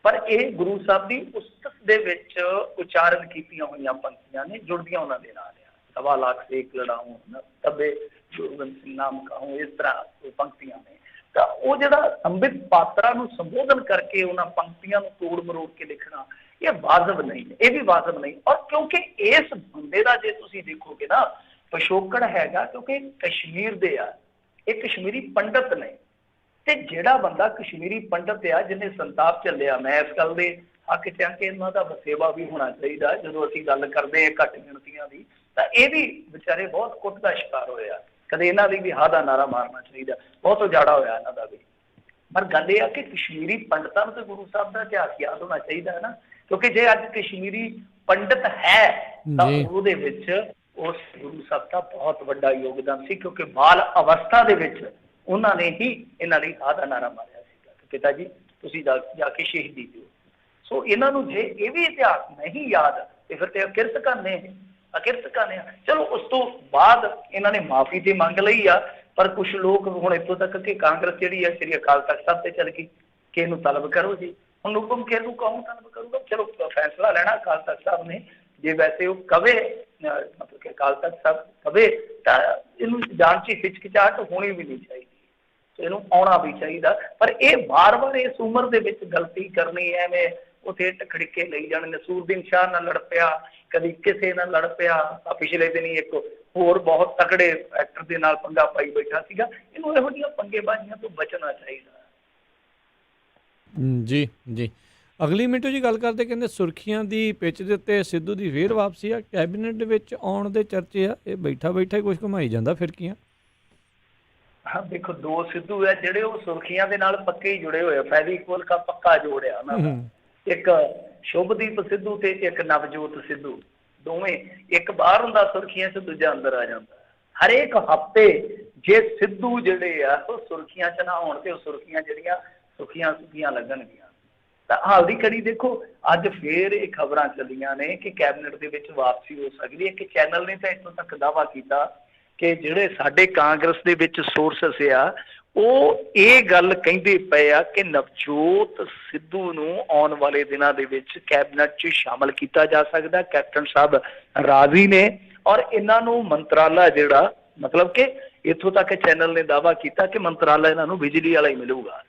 ਪਰ ਇਹ ਗੁਰੂ ਸਾਹਿਬ ਦੀ ਉਸਤਤ ਦੇ ਵਿੱਚ ਉਚਾਰਨ ਕੀਤੀਆਂ ਹੋਈਆਂ ਪੰਕਤੀਆਂ ਨੇ, ਜੁੜਦੀਆਂ ਉਹਨਾਂ ਦੇ ਨਾਲ ਆ। 1.25 ਲੱਖ ਸੇ ਇੱਕ ਲੜਾਊਂ, ਤਬੇ ਗੁਰਬੰਦ ਸਿੰਘ ਨਾਮ ਕਹੂੰ, ਇਸ ਤਰ੍ਹਾਂ ਪੰਕਤੀਆਂ ਨੇ। ਤਾਂ ਉਹ ਜਿਹੜਾ ਸੰਬਿਤ ਪਾਤਰਾ ਨੂੰ ਸੰਬੋਧਨ ਕਰਕੇ ਉਹਨਾਂ ਪੰਕਤੀਆਂ ਨੂੰ ਤੋੜ ਮਰੋੜ ਕੇ ਲਿਖਣਾ, ਇਹ ਵਾਜਬ ਨਹੀਂ, ਇਹ ਵੀ ਵਾਜਬ ਨਹੀਂ। ਔਰ ਕਿਉਂਕਿ ਇਸ ਬੰਦੇ ਦਾ ਜੇ ਤੁਸੀਂ ਦੇਖੋਗੇ ਨਾ ਪਿਛੋਕੜ ਹੈਗਾ, ਕਿਉਂਕਿ ਕਸ਼ਮੀਰ ਦੇ ਆ, ਇਹ ਕਸ਼ਮੀਰੀ ਪੰਡਤ ਨੇ, ਤੇ ਜਿਹੜਾ ਬੰਦਾ ਕਸ਼ਮੀਰੀ ਪੰਡਤ ਆ ਜਿਹਨੇ ਸੰਤਾਪ ਝੱਲਿਆ, ਮੈਂ ਇਸ ਗੱਲ ਦੇ ਹੱਕ ਚ ਆ ਕਿ ਇਹਨਾਂ ਦਾ ਵਸੇਵਾ ਵੀ ਹੋਣਾ ਚਾਹੀਦਾ। ਜਦੋਂ ਅਸੀਂ ਗੱਲ ਕਰਦੇ ਹਾਂ ਘੱਟ ਗਿਣਤੀਆਂ ਦੀ, ਤਾਂ ਇਹ ਵੀ ਵਿਚਾਰੇ ਬਹੁਤ ਕੁੱਟ ਦਾ ਸ਼ਿਕਾਰ ਹੋਇਆ। ਕਦੇ ਇਹਨਾਂ ਲਈ ਵੀ ਹਾਂ ਦਾ ਨਾਰਾ ਮਾਰਨਾ ਚਾਹੀਦਾ, ਬਹੁਤ ਉਜਾੜਾ ਹੋਇਆ ਇਹਨਾਂ ਦਾ ਵੀ। ਪਰ ਗੱਲ ਇਹ ਆ ਕਿ ਕਸ਼ਮੀਰੀ ਪੰਡਤਾਂ ਨੂੰ ਤੇ ਗੁਰੂ ਸਾਹਿਬ ਦਾ ਇਤਿਹਾਸ ਯਾਦ ਹੋਣਾ ਚਾਹੀਦਾ ਹੈ ਨਾ, ਕਿਉਂਕਿ ਜੇ ਅੱਜ ਕਸ਼ਮੀਰੀ ਪੰਡਤ ਹੈ ਤਾਂ ਉਹਦੇ ਵਿੱਚ ਉਸ ਗੁਰੂ ਸਾਹਿਬ ਦਾ ਬਹੁਤ ਵੱਡਾ ਯੋਗਦਾਨ ਸੀ, ਕਿਉਂਕਿ ਬਾਲ ਅਵਸਥਾ ਦੇ ਵਿੱਚ ਉਹਨਾਂ ਨੇ ਹੀ ਇਹਨਾਂ ਲਈ ਹਾਂ ਦਾ ਨਾਰਾ ਮਾਰਿਆ ਸੀਗਾ ਕਿ ਪਿਤਾ ਜੀ ਤੁਸੀਂ ਜਾ ਕੇ ਸ਼ਹੀਦੀ ਦਿਓ। ਸੋ ਇਹਨਾਂ ਨੂੰ ਜੇ ਇਹ ਵੀ ਇਤਿਹਾਸ ਨਹੀਂ ਯਾਦ ਤੇ ਫਿਰ ਤੇ ਅਕਿਰਤ ਕਰਨੇ ਆ। ਚਲੋ ਉਸ ਤੋਂ ਬਾਅਦ ਇਹਨਾਂ ਨੇ ਮਾਫੀ ਤੇ ਮੰਗ ਲਈ ਆ, ਪਰ ਕੁਝ ਲੋਕ ਹੁਣ ਇੱਥੋਂ ਤੱਕ ਕਿ ਕਾਂਗਰਸ ਜਿਹੜੀ ਹੈ ਸ੍ਰੀ ਅਕਾਲ ਤਖਤ ਸਾਹਿਬ ਤੇ ਚੱਲ ਗਈ ਕਿ ਇਹਨੂੰ ਤਲਬ ਕਰੋ ਜੀ। ਹੁਣ ਅਨੁਪਮ ਖੇਰ ਨੂੰ ਕੌਣ ਤਲਬ ਕਰੂਗਾ? ਚਲੋ ਫੈਸਲਾ ਲੈਣਾ ਅਕਾਲ ਤਖਤ ਸਾਹਿਬ ਨੇ। ਜੇ ਵੈਸੇ ਉਹ ਕਵੇ, ਮਤਲਬ ਕਿ ਅਕਾਲ ਤਖਤ ਸਾਹਿਬ ਕਵੇ, ਤਾਂ ਇਹਨੂੰ ਜਾਣ 'ਚ ਹਿਚਕਿਚਾਹਟ ਹੋਣੀ ਵੀ ਨਹੀਂ ਚਾਹੀਦੀ, ਇਹਨੂੰ ਆਉਣਾ ਵੀ ਚਾਹੀਦਾ। ਪਰ ਇਹ ਵਾਰ-ਵਾਰ ਇਸ ਉਮਰ ਦੇ ਵਿੱਚ ਗਲਤੀ ਕਰਨੀ, ਐਵੇਂ ਉੱਥੇ ਟਕੜਕੇ ਲਈ ਜਾਣੇ। ਨਸੂਰਦੀਨ ਸ਼ਾਹ ਨਾਲ ਲੜ ਪਿਆ, ਕਦੀ ਕਿਸੇ ਨਾਲ ਲੜ ਪਿਆ, ਪਿਛਲੇ ਦਿਨ ਹੀ ਇੱਕ ਹੋਰ ਬਹੁਤ ਤਕੜੇ ਐਕਟਰ ਦੇ ਨਾਲ ਪੰਗਾ ਪਾਈ ਬੈਠਾ ਸੀਗਾ। ਇਹਨੂੰ ਇਹੋ ਜਿਹੀਆਂ ਪੰਗੇਬਾਜ਼ੀਆਂ ਤੋਂ ਬਚਣਾ ਚਾਹੀਦਾ। ਜੀ ਜੀ, ਅਗਲੀ ਮਿੰਟੋ ਜੀ ਗੱਲ ਕਰਦੇ, ਕਹਿੰਦੇ ਸੁਰਖੀਆਂ ਦੀ ਪਿੱਚ ਦੇ ਉੱਤੇ ਸਿੱਧੂ ਦੀ ਫੇਰ ਵਾਪਸੀ ਆ, ਕੈਬਨਿਟ ਦੇ ਵਿੱਚ ਆਉਣ ਦੇ ਚਰਚੇ ਆ। ਇਹ ਬੈਠਾ ਹੀ ਕੁਝ ਘੁਮਾਈ ਜਾਂਦਾ ਫਿਰਕੀਆਂ। ਹਾਂ ਦੇਖੋ, ਦੋ ਸਿੱਧੂ ਹੈ ਜਿਹੜੇ ਉਹ ਸੁਰਖੀਆਂ ਦੇ ਨਾਲ ਪੱਕੇ ਹੀ ਜੁੜੇ ਹੋਏ ਆ, ਫੈਵੀਕੋਲ ਦਾ ਪੱਕਾ ਜੋੜਿਆ ਉਹਨਾਂ ਦਾ। ਇੱਕ ਸ਼ੁਭਦੀਪ ਸਿੱਧੂ ਤੇ ਇੱਕ ਨਵਜੋਤ ਸਿੱਧੂ, ਦੋਵੇਂ ਇੱਕ ਬਾਹਰ ਹੁੰਦਾ ਸੁਰਖੀਆਂ 'ਚ, ਦੂਜਾ ਅੰਦਰ ਆ ਜਾਂਦਾ। ਹਰੇਕ ਹਫ਼ਤੇ ਜੇ ਸਿੱਧੂ ਜਿਹੜੇ ਆ ਉਹ ਸੁਰਖੀਆਂ 'ਚ ਨਾ ਹੋਣ ਤੇ ਉਹ ਸੁਰਖੀਆਂ ਜਿਹੜੀਆਂ ਸੁੱਖੀਆਂ ਸੁੱਖੀਆਂ ਲੱਗਣਗੀਆਂ। ਤਾਂ ਹਾਲ ਦੀ ਘੜੀ ਦੇਖੋ, ਅੱਜ ਫੇਰ ਇਹ ਖਬਰਾਂ ਚੱਲੀਆਂ ਨੇ ਕਿ ਕੈਬਨਿਟ ਦੇ ਵਿੱਚ ਵਾਪਸੀ ਹੋ ਸਕਦੀ ਹੈ। ਕਿ ਚੈਨਲ ਨੇ ਤਾਂ ਇੱਥੋਂ ਤੱਕ ਦਾਅਵਾ ਕੀਤਾ ਕਿ ਜਿਹੜੇ ਸਾਡੇ ਕਾਂਗਰਸ ਦੇ ਵਿੱਚ ਸੋਰਸਸ ਆ ਉਹ ਇਹ ਗੱਲ ਕਹਿੰਦੇ ਪਏ ਆ ਕਿ ਨਵਜੋਤ ਸਿੱਧੂ ਨੂੰ ਆਉਣ ਵਾਲੇ ਦਿਨਾਂ ਦੇ ਵਿੱਚ ਕੈਬਨਿਟ 'ਚ ਸ਼ਾਮਲ ਕੀਤਾ ਜਾ ਸਕਦਾ। ਕੈਪਟਨ ਸਾਹਿਬ ਰਾਜ਼ੀ ਨੇ ਔਰ ਇਹਨਾਂ ਨੂੰ ਮੰਤਰਾਲਾ ਜਿਹੜਾ, ਮਤਲਬ ਕਿ ਇੱਥੋਂ ਤੱਕ ਚੈਨਲ ਨੇ ਦਾਅਵਾ ਕੀਤਾ ਕਿ ਮੰਤਰਾਲਾ ਇਹਨਾਂ ਨੂੰ ਬਿਜਲੀ ਵਾਲਾ ਹੀ ਮਿਲੂਗਾ।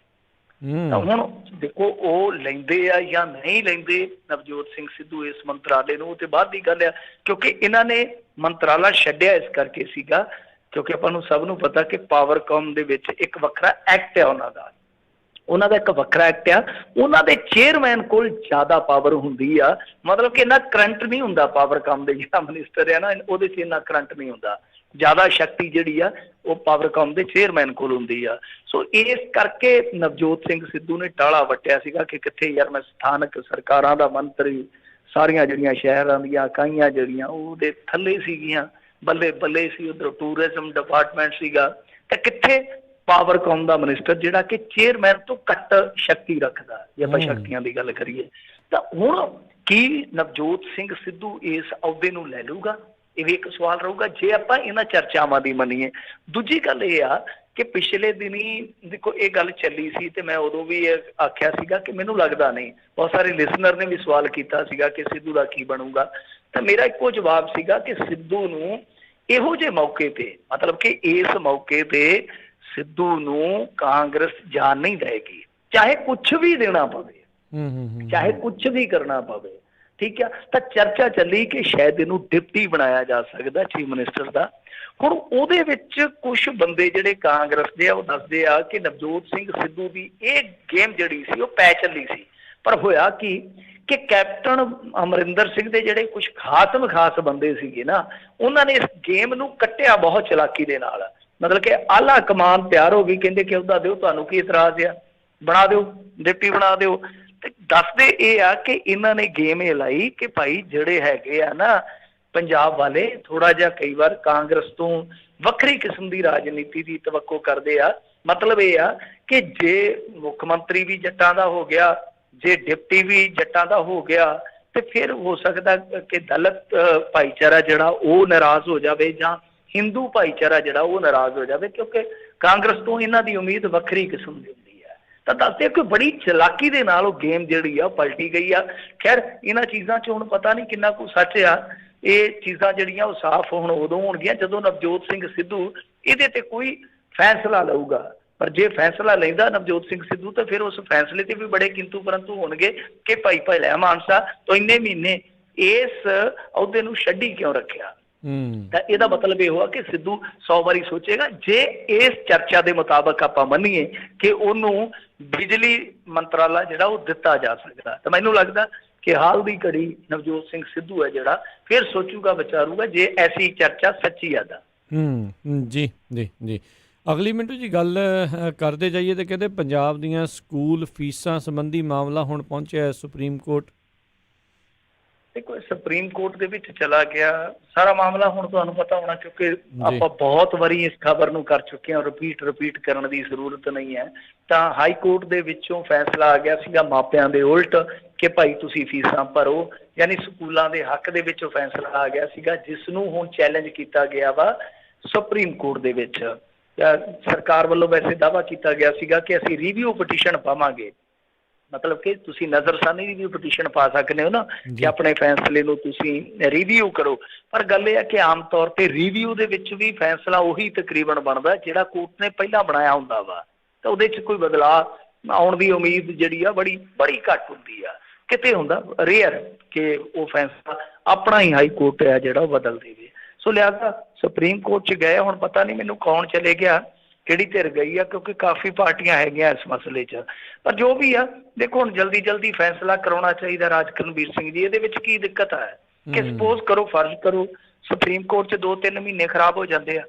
ਤਾਂ ਹੁਣ ਦੇਖੋ ਉਹ ਲੈਂਦੇ ਆ ਜਾਂ ਨਹੀਂ ਲੈਂਦੇ ਨਵਜੋਤ ਸਿੰਘ ਸਿੱਧੂ ਇਸ ਮੰਤਰਾਲੇ ਨੂੰ, ਤੇ ਬਾਅਦ ਦੀ ਗੱਲ ਆ। ਕਿਉਂਕਿ ਇਹਨਾਂ ਨੇ ਮੰਤਰਾਲਾ ਛੱਡਿਆ ਇਸ ਕਰਕੇ ਸੀਗਾ ਕਿਉਂਕਿ ਆਪਾਂ ਨੂੰ ਸਭ ਨੂੰ ਪਤਾ ਕਿ ਪਾਵਰਕਾਮ ਦੇ ਵਿੱਚ ਇੱਕ ਵੱਖਰਾ ਐਕਟ ਆ ਉਹਨਾਂ ਦਾ ਇੱਕ ਵੱਖਰਾ ਐਕਟ ਆ। ਉਹਨਾਂ ਦੇ ਚੇਅਰਮੈਨ ਕੋਲ ਜ਼ਿਆਦਾ ਪਾਵਰ ਹੁੰਦੀ ਆ, ਮਤਲਬ ਕਿ ਇੰਨਾ ਕਰੰਟ ਨਹੀਂ ਹੁੰਦਾ। ਪਾਵਰਕਾਮ ਦੇ ਜਿਹੜਾ ਮਿਨਿਸਟਰ ਆ ਨਾ, ਉਹਦੇ 'ਚ ਇੰਨਾ ਕਰੰਟ ਨਹੀਂ ਹੁੰਦਾ। ਜ਼ਿਆਦਾ ਸ਼ਕਤੀ ਜਿਹੜੀ ਆ ਉਹ ਪਾਵਰਕਾਮ ਦੇ ਚੇਅਰਮੈਨ ਕੋਲ ਹੁੰਦੀ ਆ। ਸੋ ਇਸ ਕਰਕੇ ਨਵਜੋਤ ਸਿੰਘ ਸਿੱਧੂ ਨੇ ਟਾਲਾ ਵੱਟਿਆ ਸੀਗਾ ਕਿ ਕਿੱਥੇ ਯਾਰ ਮੈਂ ਸਥਾਨਕ ਸਰਕਾਰਾਂ ਦਾ ਮੰਤਰੀ, ਸਾਰੀਆਂ ਜਿਹੜੀਆਂ ਸ਼ਹਿਰਾਂ ਦੀਆਂ ਇਕਾਈਆਂ ਜਿਹੜੀਆਂ ਉਹਦੇ ਥੱਲੇ ਸੀਗੀਆਂ, ਬੱਲੇ ਬੱਲੇ ਸੀ। ਉੱਧਰ ਟੂਰਿਜ਼ਮ ਡਿਪਾਰਟਮੈਂਟ ਸੀਗਾ, ਤਾਂ ਕਿੱਥੇ ਪਾਵਰਕਾਮ ਦਾ ਮਿਨਿਸਟਰ ਜਿਹੜਾ ਕਿ ਚੇਅਰਮੈਨ ਤੋਂ ਘੱਟ ਸ਼ਕਤੀ ਰੱਖਦਾ, ਜੇ ਆਪਾਂ ਸ਼ਕਤੀਆਂ ਦੀ ਗੱਲ ਕਰੀਏ। ਤਾਂ ਹੁਣ ਕੀ ਨਵਜੋਤ ਸਿੰਘ ਸਿੱਧੂ ਇਸ ਅਹੁਦੇ ਨੂੰ ਲੈ ਲੂਗਾ? ਇਹ ਵੀ ਇੱਕ ਸਵਾਲ ਰਹੂਗਾ ਜੇ ਆਪਾਂ ਇਹਨਾਂ ਚਰਚਾਵਾਂ ਦੀ ਮੰਨੀਏ। ਦੂਜੀ ਗੱਲ ਇਹ ਆ ਕਿ ਪਿਛਲੇ ਦਿਨੀ ਦੇਖੋ ਇਹ ਗੱਲ ਚੱਲੀ ਸੀ ਤੇ ਮੈਂ ਉਦੋਂ ਵੀ ਆਖਿਆ ਸੀਗਾ ਕਿ ਮੈਨੂੰ ਲੱਗਦਾ ਨਹੀਂ, ਬਹੁਤ ਸਾਰੇ ਲਿਸਨਰ ਨੇ ਵੀ ਸਵਾਲ ਕੀਤਾ ਸੀਗਾ ਕਿ ਸਿੱਧੂ ਦਾ ਕੀ ਬਣੂਗਾ। ਤਾਂ ਮੇਰਾ ਇੱਕੋ ਜਵਾਬ ਸੀਗਾ ਕਿ ਸਿੱਧੂ ਨੂੰ ਇਹੋ ਜਿਹੇ ਮੌਕੇ ਤੇ, ਮਤਲਬ ਕਿ ਇਸ ਮੌਕੇ ਤੇ ਸਿੱਧੂ ਨੂੰ ਕਾਂਗਰਸ ਜਾਣ ਨਹੀਂ ਦੇਗੀ, ਚਾਹੇ ਕੁਛ ਵੀ ਦੇਣਾ ਪਵੇ, ਚਾਹੇ ਕੁਛ ਵੀ ਕਰਨਾ ਪਵੇ। ਠੀਕ ਆ, ਤਾਂ ਚਰਚਾ ਚੱਲੀ ਕਿ ਸ਼ਾਇਦ ਇਹਨੂੰ ਡਿਪਟੀ ਬਣਾਇਆ ਜਾ ਸਕਦਾ ਚੀਫ ਮਿਨਿਸਟਰ ਦਾ। ਹੁਣ ਉਹਦੇ ਵਿੱਚ ਕੁਝ ਬੰਦੇ ਜਿਹੜੇ ਕਾਂਗਰਸ ਦੇ ਆ ਉਹ ਦੱਸਦੇ ਆ ਕਿ ਨਵਜੋਤ ਸਿੰਘ ਸਿੱਧੂ ਦੀ ਇਹ ਗੇਮ ਜਿਹੜੀ ਸੀ ਉਹ ਪੈ ਚੱਲੀ ਸੀ। ਪਰ ਹੋਇਆ ਕਿ ਕੈਪਟਨ ਅਮਰਿੰਦਰ ਸਿੰਘ ਦੇ ਜਿਹੜੇ ਕੁਝ ਖਾਸ ਬੰਦੇ ਸੀਗੇ ਨਾ, ਉਹਨਾਂ ਨੇ ਇਸ ਗੇਮ ਨੂੰ ਕੱਟਿਆ ਬਹੁਤ ਚਲਾਕੀ ਦੇ ਨਾਲ। ਮਤਲਬ ਕਿ ਆਲਾ ਕਮਾਨ ਤਿਆਰ ਹੋ ਗਈ, ਕਹਿੰਦੇ ਕਿ ਉਹਦਾ ਦਿਓ, ਤੁਹਾਨੂੰ ਕੀ ਇਤਰਾਜ਼ ਆ, ਬਣਾ ਦਿਓ, ਡਿਪਟੀ ਬਣਾ ਦਿਓ। ਤੇ ਦੱਸਦੇ ਇਹ ਆ ਕਿ ਇਹਨਾਂ ਨੇ ਗੇਮ ਇਹ ਲਾਈ ਕਿ ਭਾਈ ਜਿਹੜੇ ਹੈਗੇ ਆ ਨਾ ਪੰਜਾਬ ਵਾਲੇ, ਥੋੜਾ ਜਿਹਾ ਕਈ ਵਾਰ ਕਾਂਗਰਸ ਤੋਂ ਵੱਖਰੀ ਕਿਸਮ ਦੀ ਰਾਜਨੀਤੀ ਦੀ ਤਵੱਕੋ ਕਰਦੇ ਆ। ਮਤਲਬ ਇਹ ਆ ਕਿ ਜੇ ਮੁੱਖ ਮੰਤਰੀ ਵੀ ਜੱਟਾਂ ਦਾ ਹੋ ਗਿਆ, ਜੇ ਡਿਪਟੀ ਵੀ ਜੱਟਾਂ ਦਾ ਹੋ ਗਿਆ, ਤੇ ਫਿਰ ਹੋ ਸਕਦਾ ਕਿ ਦਲਿਤ ਭਾਈਚਾਰਾ ਜਿਹੜਾ ਉਹ ਨਾਰਾਜ਼ ਹੋ ਜਾਵੇ ਜਾਂ ਹਿੰਦੂ ਭਾਈਚਾਰਾ ਜਿਹੜਾ ਉਹ ਨਾਰਾਜ਼ ਹੋ ਜਾਵੇ, ਕਿਉਂਕਿ ਕਾਂਗਰਸ ਤੋਂ ਇਹਨਾਂ ਦੀ ਉਮੀਦ ਵੱਖਰੀ ਕਿਸਮ ਦੀ ਹੁੰਦੀ ਹੈ। ਤਾਂ ਦੱਸਦੇ ਕਿ ਬੜੀ ਚਲਾਕੀ ਦੇ ਨਾਲ ਉਹ ਗੇਮ ਜਿਹੜੀ ਆ ਪਲਟੀ ਗਈ ਆ। ਖੈਰ ਇਹਨਾਂ ਚੀਜ਼ਾਂ 'ਚ ਹੁਣ ਪਤਾ ਨਹੀਂ ਕਿੰਨਾ ਕੁ ਸੱਚ ਆ। ਇਹ ਚੀਜ਼ਾਂ ਜਿਹੜੀਆਂ ਉਹ ਸਾਫ਼ ਹੁਣ ਉਦੋਂ ਹੋਣਗੀਆਂ ਜਦੋਂ ਨਵਜੋਤ ਸਿੰਘ ਸਿੱਧੂ ਇਹਦੇ ਤੇ ਕੋਈ ਫੈਸਲਾ ਲਊਗਾ। ਪਰ ਜੇ ਫੈਸਲਾ ਲੈਂਦਾ ਨਵਜੋਤ ਸਿੰਘ ਸਿੱਧੂ ਤਾਂ ਫਿਰ ਉਸ ਫੈਸਲੇ ਤੇ ਵੀ ਬੜੇ ਕਿੰਤੂ ਪਰੰਤੂ ਹੋਣਗੇ ਕਿ ਭਾਈ ਭਲਿਆ ਮਾਨਸਾ ਤੋਂ ਇੰਨੇ ਮਹੀਨੇ ਇਸ ਅਹੁਦੇ ਨੂੰ ਛੱਡੀ ਕਿਉਂ ਰੱਖਿਆ। ਤਾਂ ਇਹਦਾ ਮਤਲਬ ਇਹ ਹੋਇਆ ਕਿ ਸਿੱਧੂ 100 ਵਾਰੀ ਸੋਚੇਗਾ। ਜੇ ਇਸ ਚਰਚਾ ਦੇ ਮੁਤਾਬਕ ਆਪਾਂ ਮੰਨੀਏ ਕਿ ਉਹਨੂੰ ਬਿਜਲੀ ਮੰਤਰਾਲਾ ਜਿਹੜਾ ਉਹ ਦਿੱਤਾ ਜਾ ਸਕਦਾ, ਤਾਂ ਮੈਨੂੰ ਲੱਗਦਾ ਕਿ ਹਾਲ ਦੀ ਘੜੀ ਨਵਜੋਤ ਸਿੰਘ ਸਿੱਧੂ ਹੈ ਜਿਹੜਾ ਫਿਰ ਸੋਚੂਗਾ, ਵਿਚਾਰੂਗਾ ਜੇ ਐਸੀ ਚਰਚਾ ਸੱਚੀ ਆ ਤਾਂ। ਜੀ ਜੀ ਜੀ ਅਗਲੀ ਮਿੰਟੂ ਜੀ ਗੱਲ ਕਰਦੇ ਜਾਈਏ ਤੇ ਕਹਿੰਦੇ ਪੰਜਾਬ ਦੀਆਂ ਸਕੂਲ ਫੀਸਾਂ ਸੰਬੰਧੀ ਮਾਮਲਾ ਹੁਣ ਪਹੁੰਚਿਆ ਸੁਪਰੀਮ ਕੋਰਟ। ਦੇਖੋ ਸੁਪਰੀਮ ਕੋਰਟ ਦੇ ਵਿੱਚ ਚਲਾ ਗਿਆ ਸਾਰਾ ਮਾਮਲਾ। ਹੁਣ ਤੁਹਾਨੂੰ ਪਤਾ ਹੋਣਾ ਕਿਉਂਕਿ ਆਪਾਂ ਬਹੁਤ ਵਾਰੀ ਇਸ ਖਬਰ ਨੂੰ ਕਰ ਚੁੱਕੇ ਹਾਂ, ਰਿਪੀਟ ਕਰਨ ਦੀ ਜ਼ਰੂਰਤ ਨਹੀਂ ਹੈ। ਤਾਂ ਹਾਈ ਕੋਰਟ ਦੇ ਵਿੱਚੋਂ ਫੈਸਲਾ ਆ ਗਿਆ ਸੀਗਾ ਮਾਪਿਆਂ ਦੇ ਉਲਟ ਕਿ ਭਾਈ ਤੁਸੀਂ ਫੀਸਾਂ ਭਰੋ, ਯਾਨੀ ਸਕੂਲਾਂ ਦੇ ਹੱਕ ਦੇ ਵਿੱਚੋਂ ਫੈਸਲਾ ਆ ਗਿਆ ਸੀਗਾ, ਜਿਸ ਨੂੰ ਹੁਣ ਚੈਲੰਜ ਕੀਤਾ ਗਿਆ ਵਾ ਸੁਪਰੀਮ ਕੋਰਟ ਦੇ ਵਿੱਚ। ਸਰਕਾਰ ਵੱਲੋਂ ਵੈਸੇ ਦਾਅਵਾ ਕੀਤਾ ਗਿਆ ਸੀਗਾ ਕਿ ਅਸੀਂ ਰਿਵਿਊ ਪਟੀਸ਼ਨ ਪਾਵਾਂਗੇ, ਮਤਲਬ ਕਿ ਤੁਸੀਂ ਨਜ਼ਰਸਾਨੀ ਰਿਵਿਊ ਪਟੀਸ਼ਨ ਪਾ ਸਕਦੇ ਹੋ ਨਾ ਕਿ ਆਪਣੇ ਫੈਸਲੇ ਨੂੰ ਤੁਸੀਂ ਰਿਵਿਊ ਕਰੋ। ਪਰ ਗੱਲ ਇਹ ਹੈ ਕਿ ਆਮ ਤੌਰ ਤੇ ਰਿਵਿਊ ਦੇ ਵਿੱਚ ਵੀ ਫੈਸਲਾ ਉਹੀ ਤਕਰੀਬਨ ਬਣਦਾ ਜਿਹੜਾ ਕੋਰਟ ਨੇ ਪਹਿਲਾਂ ਬਣਾਇਆ ਹੁੰਦਾ ਵਾ, ਤਾਂ ਉਹਦੇ 'ਚ ਕੋਈ ਬਦਲਾਅ ਆਉਣ ਦੀ ਉਮੀਦ ਜਿਹੜੀ ਆ ਬੜੀ ਘੱਟ ਹੁੰਦੀ ਆ। ਕਿਤੇ ਹੁੰਦਾ ਰੇਅਰ ਕਿ ਉਹ ਫੈਸਲਾ ਆਪਣਾ ਹੀ ਹਾਈ ਕੋਰਟ ਆ ਜਿਹੜਾ ਉਹ ਬਦਲ ਦੇਵੇ। ਸੋ ਲਿਹਾਜ਼ਾ ਸੁਪਰੀਮ ਕੋਰਟ 'ਚ ਗਏ। ਹੁਣ ਪਤਾ ਨਹੀਂ ਮੈਨੂੰ ਕੌਣ ਚਲੇ ਗਿਆ, ਕਿਹੜੀ ਧਿਰ ਗਈ ਆ, ਕਿਉਂਕਿ ਕਾਫੀ ਪਾਰਟੀਆਂ ਹੈਗੀਆਂ ਇਸ ਮਸਲੇ 'ਚ। ਪਰ ਜੋ ਵੀ ਆ ਦੇਖੋ ਹੁਣ ਜਲਦੀ ਫੈਸਲਾ ਕਰਾਉਣਾ ਚਾਹੀਦਾ। ਰਾਜਕਰਨਵੀਰ ਸਿੰਘ ਜੀ ਇਹਦੇ ਵਿੱਚ ਕੀ ਦਿੱਕਤ ਹੈ ਕਿ ਸਪੋਜ਼ ਕਰੋ, ਫਰਜ਼ ਕਰੋ ਸੁਪਰੀਮ ਕੋਰਟ 'ਚ 2-3 ਮਹੀਨੇ ਖਰਾਬ ਹੋ ਜਾਂਦੇ ਆ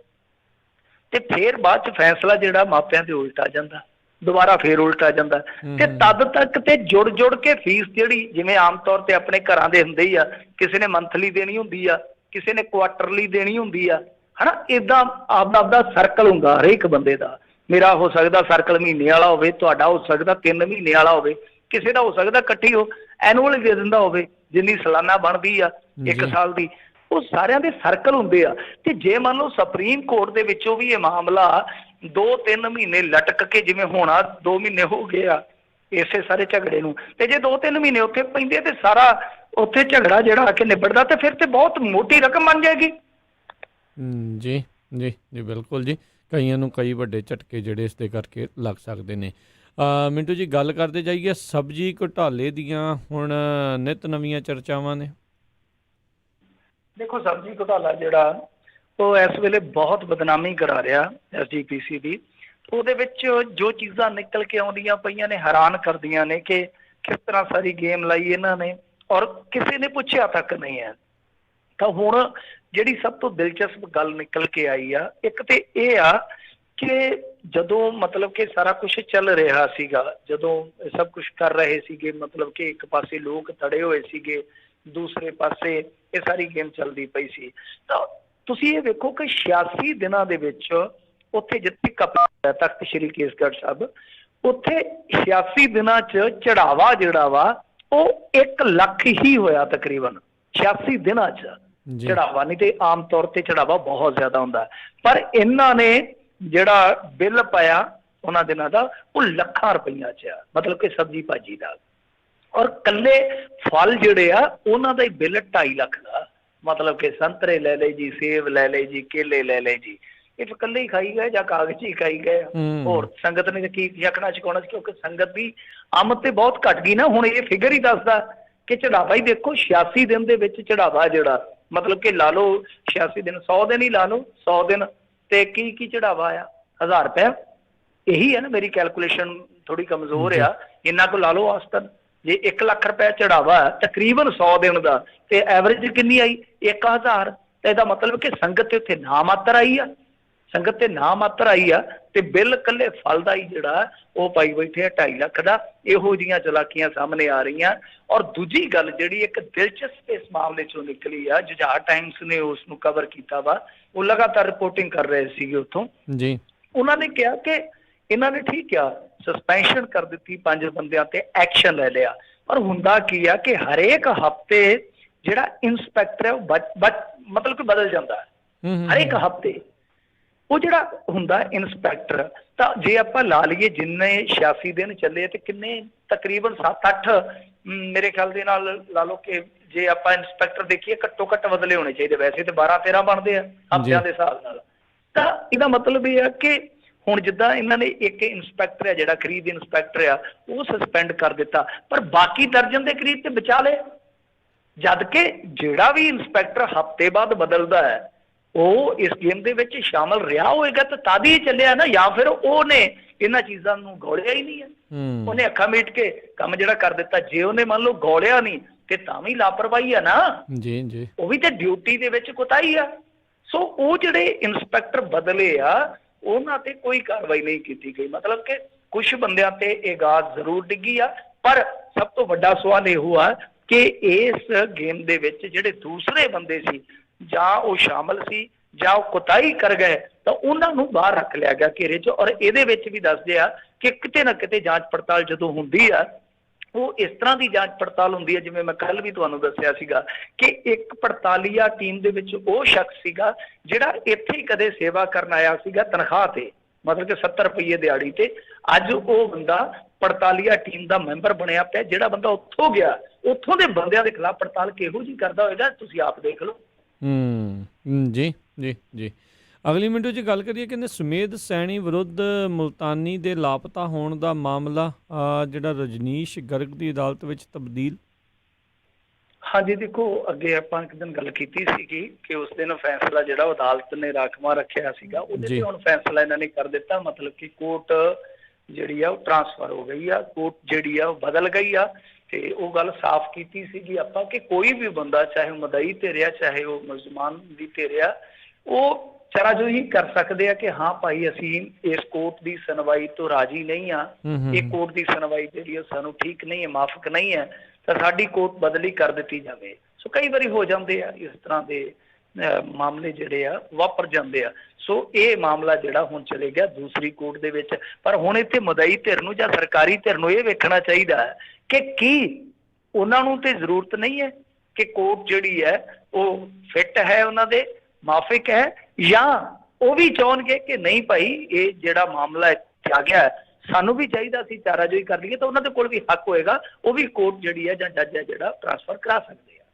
ਤੇ ਫਿਰ ਬਾਅਦ 'ਚ ਫੈਸਲਾ ਜਿਹੜਾ ਮਾਪਿਆਂ ਦੇ ਉਲਟ ਆ ਜਾਂਦਾ। ਦੁਬਾਰਾ ਫੇਰ ਉਲਟਾ ਜਾਂਦਾ। ਤੇ ਤਦ ਤੱਕ ਤੇ ਜੁੜ ਕੇ ਫੀਸ ਜਿਹੜੀ ਜਿਵੇਂ ਆਮ ਤੌਰ ਤੇ ਆਪਣੇ ਘਰਾਂ ਦੇ ਹੁੰਦੇ ਹੀ ਆ, ਕਿਸੇ ਨੇ ਮੰਥਲੀ ਦੇਣੀ ਹੁੰਦੀ ਆ, ਕਿਸੇ ਨੇ ਕੁਆਟਰਲੀ ਦੇਣੀ ਹੁੰਦੀ ਆ, ਹਨਾ, ਏਦਾਂ ਆਪਦਾ ਸਰਕਲ ਹੁੰਦਾ ਹਰੇਕ ਬੰਦੇ ਦਾ। ਮੇਰਾ ਹੋ ਸਕਦਾ ਸਰਕਲ ਮਹੀਨੇ ਵਾਲਾ ਹੋਵੇ, ਤੁਹਾਡਾ ਹੋ ਸਕਦਾ 3 ਮਹੀਨੇ ਵਾਲਾ ਹੋਵੇ, ਕਿਸੇ ਦਾ ਹੋ ਸਕਦਾ ਇਕੱਠੀ ਹੋ ਐਨੂਅਲ ਦੇ ਦਿੰਦਾ ਹੋਵੇ, ਜਿੰਨੀ ਸਾਲਾਨਾ ਬਣਦੀ ਆ 1 ਸਾਲ ਦੀ। ਉਹ ਸਾਰਿਆਂ ਦੇ ਸਰਕਲ ਹੁੰਦੇ ਆ। ਤੇ ਜੇ ਮੰਨ ਲਓ ਸੁਪਰੀਮ ਕੋਰਟ ਦੇ ਵਿੱਚੋਂ ਵੀ ਇਹ ਮਾਮਲਾ 2-3 ਮਹੀਨੇ ਲਟਕ ਕੇ, ਜਿਵੇਂ ਹੋਣਾ 2 ਮਹੀਨੇ ਹੋ ਗਏ ਆ ਇਸੇ ਸਾਰੇ ਝਗੜੇ ਨੂੰ, ਤੇ ਜੇ 2-3 ਮਹੀਨੇ ਉੱਥੇ ਪੈਂਦੇ ਤੇ ਸਾਰਾ ਉੱਥੇ ਝਗੜਾ ਜਿਹੜਾ ਆ ਕੇ ਨਿਬੜਦਾ, ਤੇ ਫਿਰ ਤੇ ਬਹੁਤ ਮੋਟੀ ਰਕਮ ਬਣ ਜਾਏਗੀ। ਜੀ ਜੀ ਜੀ ਬਿਲਕੁਲ ਜੀ, ਕਈਆਂ ਨੂੰ ਕਈ ਵੱਡੇ ਝਟਕੇ ਜਿਹੜੇ ਇਸ ਦੇ ਕਰਕੇ ਲੱਗ ਸਕਦੇ ਨੇ। ਮਿੰਟੂ ਜੀ, ਗੱਲ ਕਰਦੇ ਜਾਈਏ ਸਬਜ਼ੀ ਘੁਟਾਲੇ ਦੀਆਂ, ਹੁਣ ਨਿਤ ਨਵੀਆਂ ਚਰਚਾਵਾਂ ਨੇ। ਦੇਖੋ, ਸਬਜ਼ੀ ਘੁਟਾਲਾ ਜਿਹੜਾ ਉਹ ਇਸ ਵੇਲੇ ਬਹੁਤ ਬਦਨਾਮੀ ਕਰਾ ਰਿਹਾ SGPC ਦੀ। ਉਹਦੇ ਵਿੱਚ ਜੋ ਚੀਜ਼ਾਂ ਨਿਕਲ ਕੇ ਆਉਂਦੀਆਂ ਪਈਆਂ ਨੇ ਹੈਰਾਨ ਕਰਦੀਆਂ ਨੇ ਕਿ ਕਿਸ ਤਰ੍ਹਾਂ ਸਾਰੀ ਗੇਮ ਲਾਈ ਇਹਨਾਂ ਨੇ, ਔਰ ਕਿਸੇ ਨੇ ਪੁੱਛਿਆ ਤੱਕ ਨਹੀਂ ਹੈ। ਤਾਂ ਹੁਣ ਜਿਹੜੀ ਸਭ ਤੋਂ ਦਿਲਚਸਪ ਗੱਲ ਨਿਕਲ ਕੇ ਆਈ ਆ, ਇੱਕ ਤੇ ਇਹ ਆ ਕਿ ਜਦੋਂ ਮਤਲਬ ਕਿ ਸਾਰਾ ਕੁਝ ਚੱਲ ਰਿਹਾ ਸੀਗਾ, ਜਦੋਂ ਸਭ ਕੁਝ ਕਰ ਰਹੇ ਸੀਗੇ, ਮਤਲਬ ਕਿ ਇੱਕ ਪਾਸੇ ਲੋਕ ਤੜੇ ਹੋਏ ਸੀਗੇ, ਦੂਸਰੇ ਪਾਸੇ ਇਹ ਸਾਰੀ ਗੇਮ ਚੱਲਦੀ ਪਈ ਸੀ, ਤਾਂ ਤੁਸੀਂ ਇਹ ਵੇਖੋ ਕਿ 86 ਦਿਨਾਂ ਦੇ ਵਿੱਚ ਉੱਥੇ ਜਿੱਥੇ ਕਬਜ਼ਾ ਤਖਤ ਸ਼੍ਰੀ ਕੇਸਗੜ੍ਹ ਸਾਹਿਬ, ਉੱਥੇ 86 ਦਿਨਾਂ 'ਚ ਚੜਾਵਾ ਜਿਹੜਾ ਵਾ ਉਹ 1 ਲੱਖ ਹੀ ਹੋਇਆ ਤਕਰੀਬਨ 86 ਦਿਨਾਂ 'ਚ ਚੜਾਵਾ। ਨਹੀਂ ਤੇ ਆਮ ਤੌਰ ਤੇ ਚੜਾਵਾ ਬਹੁਤ ਜ਼ਿਆਦਾ ਹੁੰਦਾ, ਪਰ ਇਹਨਾਂ ਨੇ ਜਿਹੜਾ ਬਿੱਲ ਪਾਇਆ ਉਹਨਾਂ ਦਿਨਾਂ ਦਾ ਉਹ ਲੱਖਾਂ ਰੁਪਈਆ 'ਚ ਆ, ਮਤਲਬ ਕਿ ਸਬਜ਼ੀ ਭਾਜੀ ਦਾ। ਔਰ ਕੱਲੇ ਫਲ ਜਿਹੜੇ ਆ ਉਹਨਾਂ ਦਾ ਹੀ ਬਿੱਲ 2.5 ਲੱਖ ਦਾ, ਮਤਲਬ ਕਿ ਸੰਤਰੇ ਲੈ ਲਏ ਜੀ, ਸੇਬ ਲੈ ਲਏ ਜੀ, ਕੇਲੇ ਲੈ ਲਏ ਜੀ, ਇਹ ਇਕੱਲੇ ਹੀ ਖਾਈ ਗਏ ਜਾਂ ਕਾਗਜ਼ ਹੀ ਖਾਈ ਗਏ। ਹੋਰ ਸੰਗਤ ਨੇ ਕੀ ਯਕਣਾ ਚਕਾਉਣਾ, ਕਿਉਂਕਿ ਸੰਗਤ ਦੀ ਆਮਦ ਤੇ ਬਹੁਤ ਘਟ ਗਈ ਨਾ। ਹੁਣ ਇਹ ਫਿਗਰ ਹੀ ਦੱਸਦਾ ਕਿ ਚੜਾਵਾ ਹੀ ਦੇਖੋ 86 ਦਿਨ ਦੇ ਵਿੱਚ ਚੜਾਵਾ ਜਿਹੜਾ, ਮਤਲਬ ਕਿ ਲਾ ਲਓ 86 ਦਿਨ, 100 ਦਿਨ ਹੀ ਲਾ ਲਓ, 100 ਦਿਨ ਤੇ ਕੀ ਚੜਾਵਾ ਆ 1000 ਰੁਪਇਆ। ਇਹੀ ਹੈ ਨਾ, ਮੇਰੀ ਕੈਲਕੂਲੇਸ਼ਨ ਥੋੜੀ ਕਮਜ਼ੋਰ ਆ, ਇੰਨਾ ਕੁ ਲਾ ਲਓ ਔਸਤਨ। ਜੇ 1 ਲੱਖ ਰੁਪਇਆ ਚੜਾਵਾ ਤਕਰੀਬਨ 100 ਦਿਨ ਦਾ, ਤੇ ਐਵਰੇਜ ਕਿੰਨੀ ਆਈ 1000, ਤੇ ਇਹਦਾ ਮਤਲਬ ਕਿ ਸੰਗਤ ਤੇ ਉੱਥੇ ਨਾ ਮਾਤਰ ਆਈ ਆ, ਸੰਗਤ ਤੇ ਨਾ ਮਾਤਰ ਆਈ ਆ, ਤੇ ਬਿੱਲ ਕੱਲੇ ਫਲ ਦਾ ਹੀ ਜਿਹੜਾ ਉਹ ਪਾਈ ਬੈਠੇ ਆ 2.5 ਲੱਖ ਦਾ। ਇਹੋ ਜਿਹੀਆਂ ਚਲਾਕੀਆਂ ਸਾਹਮਣੇ ਆ ਰਹੀਆਂ। ਔਰ ਦੂਜੀ ਗੱਲ ਜਿਹੜੀ ਇੱਕ ਦਿਲਚਸਪ ਇਸ ਮਾਮਲੇ ਚੋਂ ਨਿਕਲੀ ਆ, ਜੁਝਾਰ ਟਾਈਮਸ ਨੇ ਉਸ ਨੂੰ ਕਵਰ ਕੀਤਾ ਵਾ, ਉਹ ਲਗਾਤਾਰ ਰਿਪੋਰਟਿੰਗ ਕਰ ਰਹੇ ਸੀਗੇ ਉੱਥੋਂ ਜੀ। ਉਹਨਾਂ ਨੇ ਕਿਹਾ ਕਿ ਇਹਨਾਂ ਨੇ ਠੀਕ ਆ ਸਸਪੈਂਸ਼ਨ ਕਰ ਦਿੱਤੀ 5 ਬੰਦਿਆਂ ਤੇ, ਐਕਸ਼ਨ ਲੈ ਲਿਆ, ਪਰ ਹੁੰਦਾ ਕੀ ਆ ਕਿ ਹਰੇਕ ਹਫ਼ਤੇ ਜਿਹੜਾ ਇੰਸਪੈਕਟਰ ਹੈ ਉਹ ਮਤਲਬ ਕਿ ਬਦਲ ਜਾਂਦਾ ਹੈ। ਹਰੇਕ ਹਫ਼ਤੇ ਉਹ ਜਿਹੜਾ ਹੁੰਦਾ ਇੰਸਪੈਕਟਰ, ਤਾਂ ਜੇ ਆਪਾਂ ਲਾ ਲਈਏ ਜਿੰਨੇ 86 ਦਿਨ ਚੱਲੇ ਤੇ ਕਿੰਨੇ ਤਕਰੀਬਨ 7-8 ਮੇਰੇ ਖਿਆਲ ਦੇ ਨਾਲ ਲਾ ਲਓ ਕਿ ਜੇ ਆਪਾਂ ਇੰਸਪੈਕਟਰ ਦੇਖੀਏ ਘੱਟੋ ਘੱਟ ਬਦਲੇ ਹੋਣੇ ਚਾਹੀਦੇ, ਵੈਸੇ ਤੇ 12-13 ਬਣਦੇ ਆ ਹਫ਼ਤਿਆਂ ਦੇ ਹਿਸਾਬ ਨਾਲ। ਤਾਂ ਇਹਦਾ ਮਤਲਬ ਇਹ ਆ ਕਿ ਹੁਣ ਜਿੱਦਾਂ ਇਹਨਾਂ ਨੇ ਇੱਕ ਇੰਸਪੈਕਟਰ ਹੈ ਜਿਹੜਾ ਖਰੀਦ ਇੰਸਪੈਕਟਰ ਆ ਉਹ ਸਸਪੈਂਡ ਕਰ ਦਿੱਤਾ, ਪਰ ਬਾਕੀ ਦਰਜਨ ਦੇ ਕਰੀਬ ਤੇ ਬਚਾ ਲਏ। ਜਦ ਕਿ ਜਿਹੜਾ ਵੀ ਇੰਸਪੈਕਟਰ ਹਫ਼ਤੇ ਬਾਅਦ ਬਦਲਦਾ ਹੈ ਉਹ ਇਸ ਗੇਮ ਦੇ ਵਿੱਚ ਸ਼ਾਮਲ ਰਿਹਾ ਹੋਏਗਾ ਤਾਂ ਤਦ ਹੀ ਚੱਲਿਆ ਨਾ, ਜਾਂ ਫਿਰ ਉਹਨੇ ਇਹਨਾਂ ਚੀਜ਼ਾਂ ਨੂੰ ਗੌਲਿਆ ਹੀ ਨਹੀਂ ਹੈ, ਉਹਨੇ ਅੱਖਾਂ ਮੀਟ ਕੇ ਕੰਮ ਜਿਹੜਾ ਕਰ ਦਿੱਤਾ। ਜੇ ਉਹਨੇ ਮੰਨ ਲਓ ਗੌਲਿਆ ਨਹੀਂ ਤੇ ਤਾਂ ਵੀ ਲਾਪਰਵਾਹੀ ਆ ਨਾ ਜੀ ਜੀ, ਉਹ ਵੀ ਤੇ ਡਿਊਟੀ ਦੇ ਵਿੱਚ ਕੁਤਾਹੀ ਆ। ਸੋ ਉਹ ਜਿਹੜੇ ਇੰਸਪੈਕਟਰ ਬਦਲੇ ਆ ਉਹਨਾਂ ਤੇ ਕੋਈ ਕਾਰਵਾਈ ਨਹੀਂ ਕੀਤੀ ਗਈ, ਮਤਲਬ ਕਿ ਕੁਝ ਬੰਦਿਆਂ ਤੇ ਇਹ ਗਾਜ਼ ਜ਼ਰੂਰ ਡਿੱਗੀ ਆ। ਪਰ ਸਭ ਤੋਂ ਵੱਡਾ ਸਵਾਲ ਇਹੋ ਆ ਕਿ ਇਸ ਗੇਮ ਦੇ ਵਿੱਚ ਜਿਹੜੇ ਦੂਸਰੇ ਬੰਦੇ ਸੀ ਜਾਂ ਉਹ ਸ਼ਾਮਲ ਸੀ ਜਾਂ ਉਹ ਕੁਤਾਹੀ ਕਰ ਗਏ, ਤਾਂ ਉਹਨਾਂ ਨੂੰ ਬਾਹਰ ਰੱਖ ਲਿਆ ਗਿਆ ਘੇਰੇ 'ਚ। ਔਰ ਇਹਦੇ ਵਿੱਚ ਵੀ ਦੱਸਦੇ ਆ ਕਿ ਕਿਤੇ ਨਾ ਕਿਤੇ ਜਾਂਚ ਪੜਤਾਲ ਜਦੋਂ ਹੁੰਦੀ ਆ ਉਹ ਇਸ ਤਰ੍ਹਾਂ ਦੀ ਜਾਂਚ ਪੜਤਾਲ ਹੁੰਦੀ ਹੈ, ਜਿਵੇਂ ਮੈਂ ਕੱਲ ਵੀ ਤੁਹਾਨੂੰ ਦੱਸਿਆ ਸੀਗਾ ਕਿ ਇੱਕ ਪੜਤਾਲੀਆ ਟੀਮ ਦੇ ਵਿੱਚ ਉਹ ਸ਼ਖਸ ਸੀਗਾ ਜਿਹੜਾ ਇੱਥੇ ਹੀ ਕਦੇ ਸੇਵਾ ਕਰਨ ਆਇਆ ਸੀਗਾ ਤਨਖਾਹ ਤੇ, ਮਤਲਬ ਕਿ 70 ਰੁਪਏ ਦਿਹਾੜੀ ਤੇ। ਅੱਜ ਉਹ ਬੰਦਾ ਪੜਤਾਲੀਆ ਟੀਮ ਦਾ ਮੈਂਬਰ ਬਣਿਆ ਪਿਆ। ਜਿਹੜਾ ਬੰਦਾ ਉੱਥੋਂ ਗਿਆ ਉੱਥੋਂ ਦੇ ਬੰਦਿਆਂ ਦੇ ਖਿਲਾਫ ਪੜਤਾਲ ਕਿਹੋ ਜਿਹੀ ਕਰਦਾ ਹੋਏਗਾ ਤੁਸੀਂ ਆਪ ਦੇਖ ਲਓ। ਜੀ ਜੀ ਜੀ। ਅਗਲੀ ਮਿੰਟੂ 'ਚ ਗੱਲ ਕਰੀਏ, ਕਹਿੰਦੇ ਸੁਮੇਧ ਸੈਣੀ ਵਿਰੁੱਧ ਮੁਲਤਾਨੀ ਦੇ ਲਾਪਤਾ ਹੋਣ ਦਾ ਮਾਮਲਾ ਜਿਹੜਾ ਰਜਨੀਸ਼ ਗਰਗ ਦੀ ਅਦਾਲਤ ਵਿੱਚ ਤਬਦੀਲ। ਹਾਂਜੀ ਦੇਖੋ, ਅੱਗੇ ਆਪਾਂ ਇੱਕ ਦਿਨ ਗੱਲ ਕੀਤੀ ਸੀਗੀ ਕਿ ਉਸ ਦਿਨ ਫੈਸਲਾ ਜਿਹੜਾ ਅਦਾਲਤ ਨੇ ਰਾਖਵਾਂ ਰੱਖਿਆ ਸੀਗਾ ਉਹਦੇ ਤੇ ਹੁਣ ਫੈਸਲਾ ਇਹਨਾਂ ਨੇ ਕਰ ਦਿੱਤਾ, ਮਤਲਬ ਕਿ ਕੋਰਟ ਜਿਹੜੀ ਆ ਉਹ ਟਰਾਂਸਫਰ ਹੋ ਗਈ ਆ, ਕੋਰਟ ਜਿਹੜੀ ਆ ਉਹ ਬਦਲ ਗਈ ਆ। ਤੇ ਉਹ ਗੱਲ ਸਾਫ਼ ਕੀਤੀ ਸੀਗੀ ਆਪਾਂ ਕਿ ਕੋਈ ਵੀ ਬੰਦਾ ਚਾਹੇ ਉਹ ਮਦਈ ਧਿਰ ਆ ਚਾਹੇ ਉਹ ਮੁਲਜ਼ਮਾਨ ਦੀ ਧਿਰ ਆ, ਉਹ ਚਾਰਾਜੋਈ ਕਰ ਸਕਦੇ ਆ ਕਿ ਹਾਂ ਭਾਈ ਅਸੀਂ ਇਸ ਕੋਰਟ ਦੀ ਸੁਣਵਾਈ ਤੋਂ ਰਾਜੀ ਨਹੀਂ ਆ, ਇਹ ਕੋਰਟ ਦੀ ਸੁਣਵਾਈ ਜਿਹੜੀ ਉਹ ਸਾਨੂੰ ਠੀਕ ਨਹੀਂ ਹੈ, ਮਾਫਕ ਨਹੀਂ ਹੈ, ਤਾਂ ਸਾਡੀ ਕੋਰਟ ਬਦਲੀ ਕਰ ਦਿੱਤੀ ਜਾਵੇ। ਸੋ ਕਈ ਵਾਰੀ ਹੋ ਜਾਂਦੇ ਆ ਇਸ ਤਰ੍ਹਾਂ ਦੇ ਮਾਮਲੇ ਜਿਹੜੇ ਆ ਵਾਪਰ ਜਾਂਦੇ ਆ। ਸੋ ਇਹ ਮਾਮਲਾ ਜਿਹੜਾ ਹੁਣ ਚਲੇ ਗਿਆ ਦੂਸਰੀ ਕੋਰਟ ਦੇ ਵਿੱਚ। ਪਰ ਹੁਣ ਇੱਥੇ ਮੁਦਈ ਧਿਰ ਨੂੰ ਜਾਂ ਸਰਕਾਰੀ ਧਿਰ ਨੂੰ ਇਹ ਵੇਖਣਾ ਚਾਹੀਦਾ ਹੈ ਕਿ ਕੀ ਉਹਨਾਂ ਨੂੰ ਤੇ ਜ਼ਰੂਰਤ ਨਹੀਂ ਹੈ ਕਿ ਕੋਰਟ ਜਿਹੜੀ ਹੈ ਉਹ ਫਿੱਟ ਹੈ, ਉਹਨਾਂ ਦੇ ਮਾਫਿਕ ਹੈ, ਜਾਂ ਉਹ ਵੀ ਚਾਹਣਗੇ ਕਿ ਨਹੀਂ ਭਾਈ ਇਹ ਜਿਹੜਾ ਮਾਮਲਾ ਇੱਥੇ ਆ ਗਿਆ ਸਾਨੂੰ ਵੀ ਚਾਹੀਦਾ ਸੀ ਚਾਰਾਜੋਈ ਕਰ ਲਈਏ, ਤਾਂ ਉਹਨਾਂ ਦੇ ਕੋਲ ਵੀ ਹੱਕ ਹੋਏਗਾ, ਉਹ ਵੀ ਕੋਰਟ ਜਿਹੜੀ ਹੈ ਜਾਂ ਜੱਜ ਹੈ ਜਿਹੜਾ ਟ੍ਰਾਂਸਫਰ ਕਰਾ ਸਕਦੇ ਆ।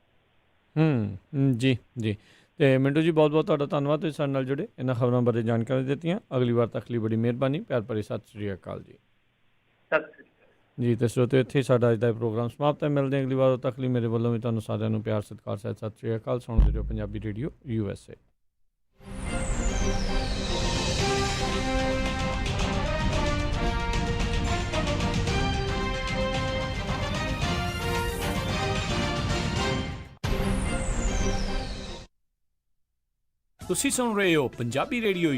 ਜੀ ਜੀ। ਤੇ ਮਿੰਟੂ ਜੀ ਬਹੁਤ ਬਹੁਤ ਤੁਹਾਡਾ ਧੰਨਵਾਦ, ਤੁਸੀਂ ਸਾਡੇ ਨਾਲ ਜੁੜੇ, ਇਹਨਾਂ ਖਬਰਾਂ ਬਾਰੇ ਜਾਣਕਾਰੀ ਦਿੱਤੀਆਂ। ਅਗਲੀ ਵਾਰ ਤੱਕ ਲਈ ਬੜੀ ਮਿਹਰਬਾਨੀ। ਪਿਆਰ ਭਰੀ ਸਤਿ ਸ਼੍ਰੀ ਅਕਾਲ ਜੀ। ਸਤਿ ਸ਼੍ਰੀ ਅਕਾਲ ਜੀ। ਤੇ ਸਰੋਤਿਓ ਇੱਥੇ ਸਾਡਾ ਅੱਜ ਦਾ ਪ੍ਰੋਗਰਾਮ ਸਮਾਪਤ ਹੈ। ਮਿਲਦੇ ਹਾਂ ਅਗਲੀ ਵਾਰ, ਉਦੋਂ ਤੱਕ ਲਈ ਮੇਰੇ ਵੱਲੋਂ ਵੀ ਤੁਹਾਨੂੰ ਸਾਰਿਆਂ ਨੂੰ ਪਿਆਰ ਸਤਿਕਾਰ ਸਹਿਤ ਸਤਿ ਸ਼੍ਰੀ ਅਕਾਲ। ਸੁਣਦੇ ਰਹੋ ਪੰਜਾਬੀ ਰੇਡੀਓ USA। ਤੁਸੀਂ ਸੁਣ ਰਹੇ ਹੋ ਪੰਜਾਬੀ ਰੇਡੀਓ